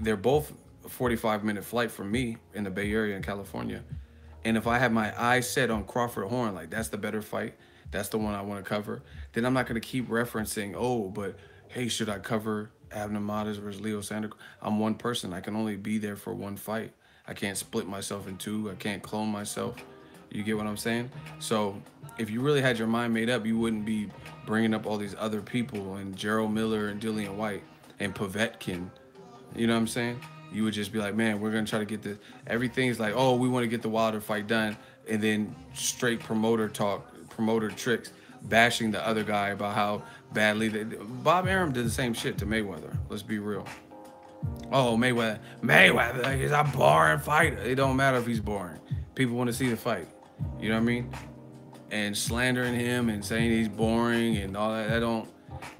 they're both a 45-minute flight from me in the Bay Area in California. And if I have my eyes set on Crawford Horn, like that's the better fight, that's the one I want to cover, then I'm not going to keep referencing, oh, but hey, should I cover Abner Matas versus Leo Santa Cruz? I'm one person. I can only be there for one fight. I can't split myself in 2. I can't clone myself. You get what I'm saying? So if you really had your mind made up, you wouldn't be bringing up all these other people and Gerald Miller and Dillian White and Povetkin. You know what I'm saying? You would just be like, man, we're going to try to get this. Everything's like, oh, we want to get the Wilder fight done. And then straight promoter talk, promoter tricks, bashing the other guy about how badly Bob Arum did the same shit to Mayweather. Let's be real. Oh, Mayweather, he's a boring fighter. It don't matter if he's boring. People want to see the fight. You know what I mean? And slandering him and saying he's boring and all that,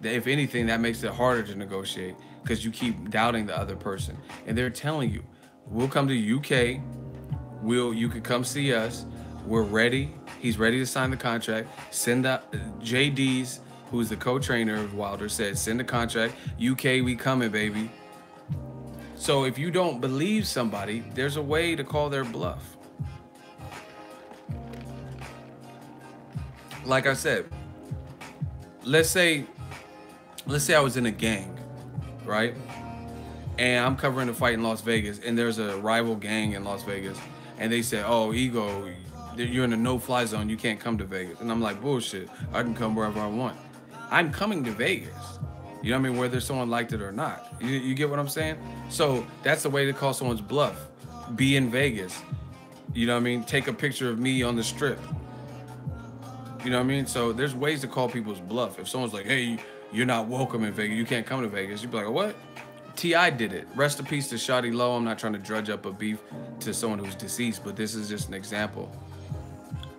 if anything, that makes it harder to negotiate because you keep doubting the other person. And they're telling you, we'll come to UK. You could come see us. We're ready. He's ready to sign the contract. Send up JD's, who's the co-trainer of Wilder, said, send the contract. UK, we coming, baby. So if you don't believe somebody, there's a way to call their bluff. Like I said, let's say I was in a gang, right? And I'm covering a fight in Las Vegas, and there's a rival gang in Las Vegas, and they say, oh, Ego, you're in a no-fly zone, you can't come to Vegas. And I'm like, bullshit, I can come wherever I want. I'm coming to Vegas. You know what I mean? Whether someone liked it or not. You get what I'm saying? So that's the way to call someone's bluff. Be in Vegas. You know what I mean? Take a picture of me on the strip. You know what I mean? So there's ways to call people's bluff. If someone's like, hey, you're not welcome in Vegas, you can't come to Vegas, you'd be like, what? T.I. did it. Rest in peace to Shawty Low. I'm not trying to drudge up a beef to someone who's deceased, but this is just an example.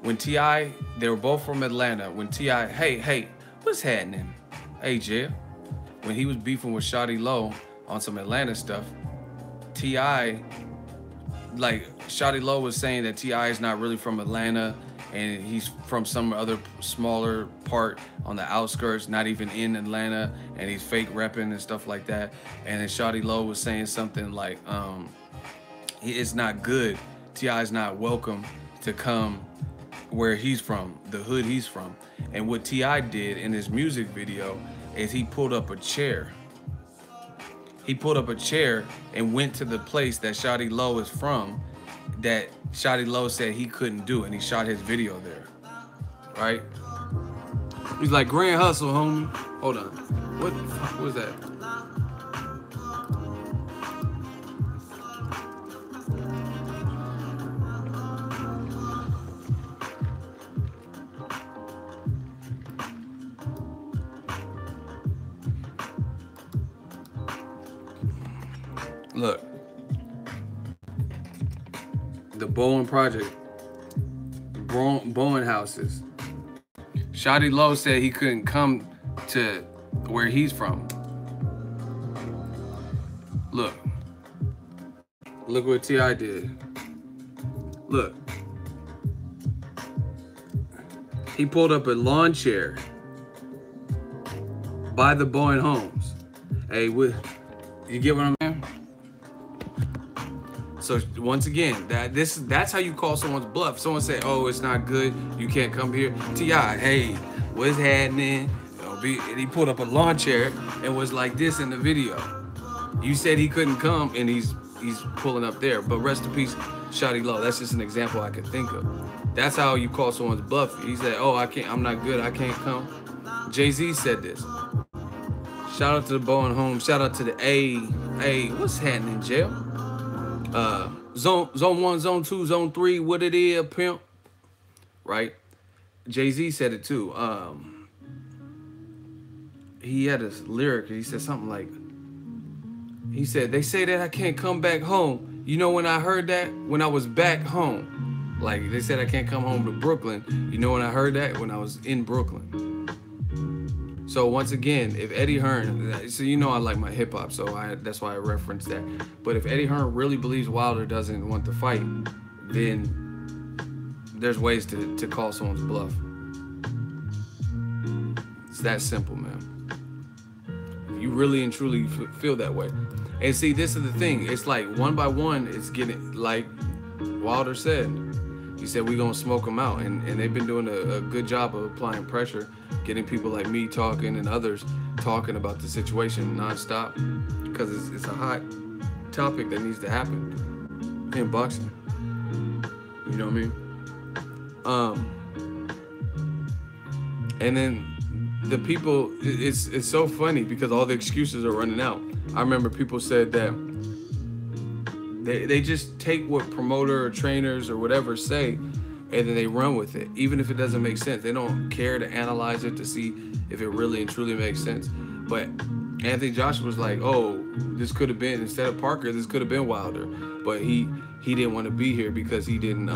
When T.I., they were both from Atlanta. When T.I., hey, what's happening? Hey, Jill. When he was beefing with Shawty Low on some Atlanta stuff, T.I., like, Shawty Low was saying that T.I. is not really from Atlanta and he's from some other smaller part on the outskirts, not even in Atlanta, and he's fake repping and stuff like that. And then Shawty Low was saying something like, it's not good. T.I. is not welcome to come where he's from, the hood he's from. And what T.I. did in his music video is he pulled up a chair. He pulled up a chair and went to the place that Shawty Low is from, that Shawty Low said he couldn't do, and he shot his video there, right? He's like, grand hustle, homie. Hold on. What the fuck was that? Look, the Bowen Project, Bowen houses. Shawty Low said he couldn't come to where he's from. Look what T.I. did. Look, he pulled up a lawn chair by the Bowen homes. Hey, you get what I'm saying? So once again, that's how you call someone's bluff. Someone say, "Oh, it's not good. You can't come here." T.I., hey, what's happening? And he pulled up a lawn chair and was like this in the video. You said he couldn't come, and he's pulling up there. But rest in peace, Shawty Low. That's just an example I could think of. That's how you call someone's bluff. He said, "Oh, I can't. I'm not good. I can't come." Jay-Z said this. Shout out to the Bowen home. Shout out to the A. What's happening, jail? Zone 1, Zone 2, Zone 3, what it is, pimp. Right? Jay-Z said it too. He had a lyric. He said something like, he said, they say that I can't come back home. You know when I heard that? When I was back home. Like, they said I can't come home to Brooklyn. You know when I heard that? When I was in Brooklyn. So once again, if Eddie Hearn, so you know I like my hip hop, so that's why I referenced that. But if Eddie Hearn really believes Wilder doesn't want to fight, then there's ways to call someone's bluff. It's that simple, man. You really and truly feel that way. And see, this is the thing. It's like one by one, it's getting, like Wilder said. He said, we're going to smoke them out. And they've been doing a good job of applying pressure, getting people like me talking and others talking about the situation nonstop, because it's a hot topic that needs to happen in boxing. You know what I mean? And then the people, it's so funny because all the excuses are running out. I remember people said that they just take what promoter or trainers or whatever say, and then they run with it, even if it doesn't make sense. They don't care to analyze it to see if it really and truly makes sense. But Anthony Joshua was like, oh, this could have been, instead of Parker, this could have been Wilder. But he didn't want to be here because he didn't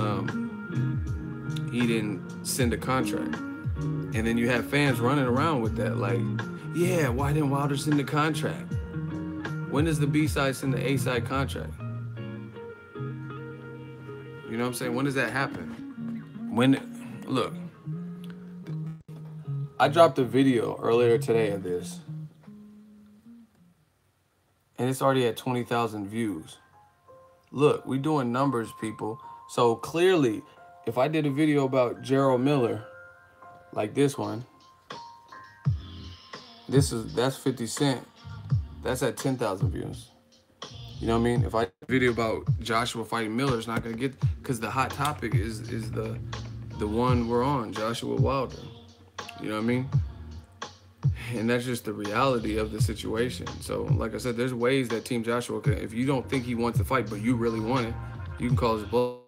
send a contract. And then you have fans running around with that, like, yeah, why didn't Wilder send the contract? When does the B-side send the A-side contract? You know what I'm saying? When does that happen? Look, I dropped a video earlier today of this, and it's already at 20,000 views. Look, we doing numbers, people. So clearly, if I did a video about Gerald Miller, like this one, that's 50 Cent. That's at 10,000 views. You know what I mean? If I did a video about Joshua fighting Miller, it's not gonna get, because the hot topic is the one we're on, Joshua Wilder. You know what I mean? And that's just the reality of the situation. So, like I said, there's ways that Team Joshua can, if you don't think he wants to fight, but you really want it, you can call his bluff.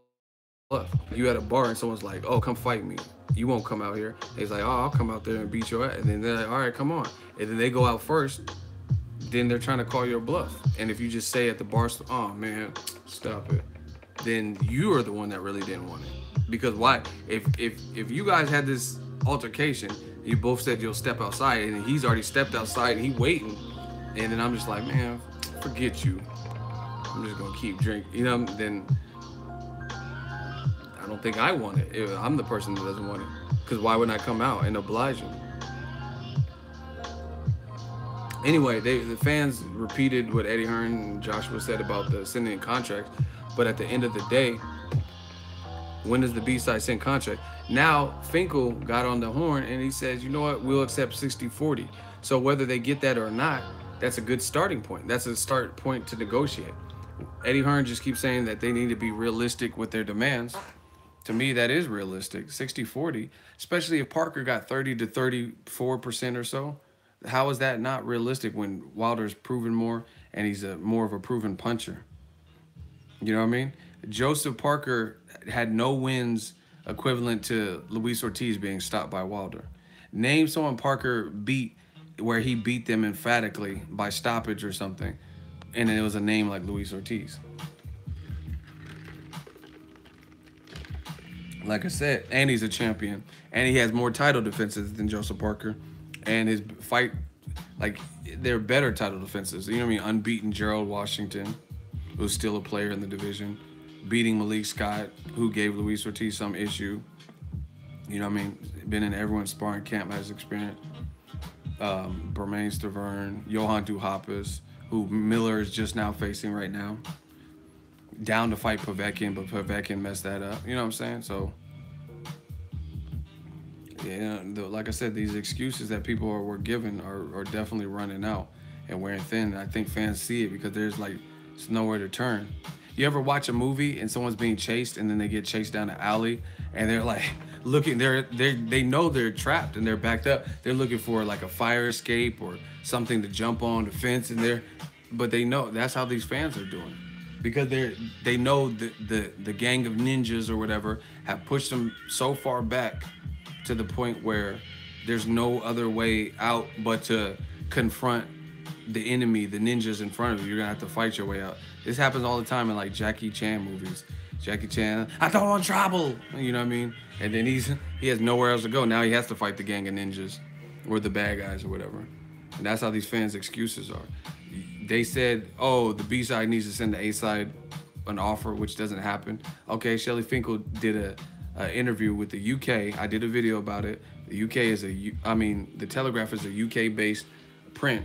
You at a bar and someone's like, oh, come fight me. You won't come out here. He's like, oh, I'll come out there and beat your ass. And then they're like, all right, come on. And then they go out first. Then they're trying to call your bluff. And if you just say at the bar, oh, man, stop it, then you are the one that really didn't want it. Because why? If you guys had this altercation, You both said you'll step outside, and he's already stepped outside, and he waiting. And then I'm just like, man, forget you. I'm just gonna keep drinking. You know, then I don't think I want it. I'm the person that doesn't want it. Because why wouldn't I come out and oblige him? Anyway, the fans repeated what Eddie Hearn and Joshua said about the sending contracts. But at the end of the day, when does the B-side send contract? Now, Finkel got on the horn and he says, you know what, we'll accept 60-40. So whether they get that or not, that's a good starting point. That's a start point to negotiate. Eddie Hearn just keeps saying that they need to be realistic with their demands. To me, that is realistic, 60-40, especially if Parker got 30 to 34% or so. How is that not realistic when Wilder's proven more and he's more of a proven puncher? You know what I mean? Joseph Parker had no wins equivalent to Luis Ortiz being stopped by Wilder. Name someone Parker beat where he beat them emphatically by stoppage or something, and it was a name like Luis Ortiz. Like I said, and he's a champion, and he has more title defenses than Joseph Parker, and his fight, like, they're better title defenses. You know what I mean? Unbeaten Gerald Washington, who's still a player in the division, beating Malik Scott, who gave Luis Ortiz some issue. You know what I mean? Been in everyone's sparring camp, has experience. Bermain Stavern, Johan Duhaupas, who Miller is just now facing right now. Down to fight Povetkin, but Povetkin messed that up. You know what I'm saying? So, yeah, like I said, these excuses that people were given are definitely running out and wearing thin. I think fans see it because there's nowhere to turn. You ever watch a movie and someone's being chased and then they get chased down an alley and they're like looking, they know they're trapped and they're backed up. They're looking for like a fire escape or something to jump on the fence, but they know that's how these fans are doing. Because they know the gang of ninjas or whatever have pushed them so far back to the point where there's no other way out but to confront the enemy, the ninjas in front of you. You're gonna have to fight your way out. This happens all the time in like Jackie Chan movies. Jackie Chan, I don't want trouble. You know what I mean? And then he has nowhere else to go. Now he has to fight the gang of ninjas or the bad guys or whatever. And that's how these fans' excuses are. They said, oh, the B-side needs to send the A-side an offer, which doesn't happen. Okay, Shelly Finkel did a interview with the UK. I did a video about it. The UK is the Telegraph is a UK-based print.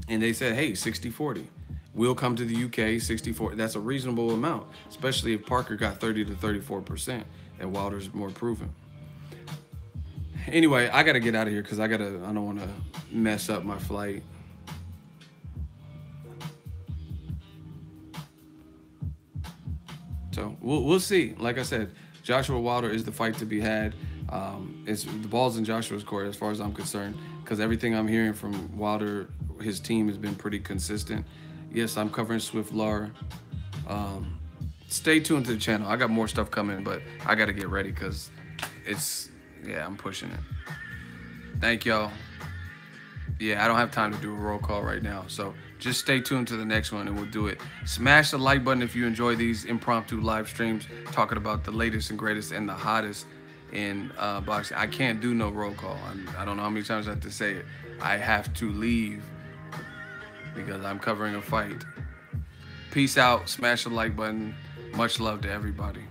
And they said, hey, 60-40. We'll come to the UK, 60-40. That's a reasonable amount, especially if Parker got 30 to 34% and Wilder's more proven. Anyway, I got to get out of here because I don't want to mess up my flight. So we'll see. Like I said, Joshua Wilder is the fight to be had. It's the ball's in Joshua's court as far as I'm concerned, because everything I'm hearing from Wilder, his team has been pretty consistent. Yes, I'm covering Swift Lar. Stay tuned to the channel. I got more stuff coming, but I got to get ready because I'm pushing it. Thank y'all. Yeah, I don't have time to do a roll call right now, so just stay tuned to the next one and we'll do it. Smash the like button if you enjoy these impromptu live streams talking about the latest and greatest and the hottest in boxing. I can't do no roll call. I don't know how many times I have to say it. I have to leave because I'm covering a fight. Peace out. Smash the like button. Much love to everybody.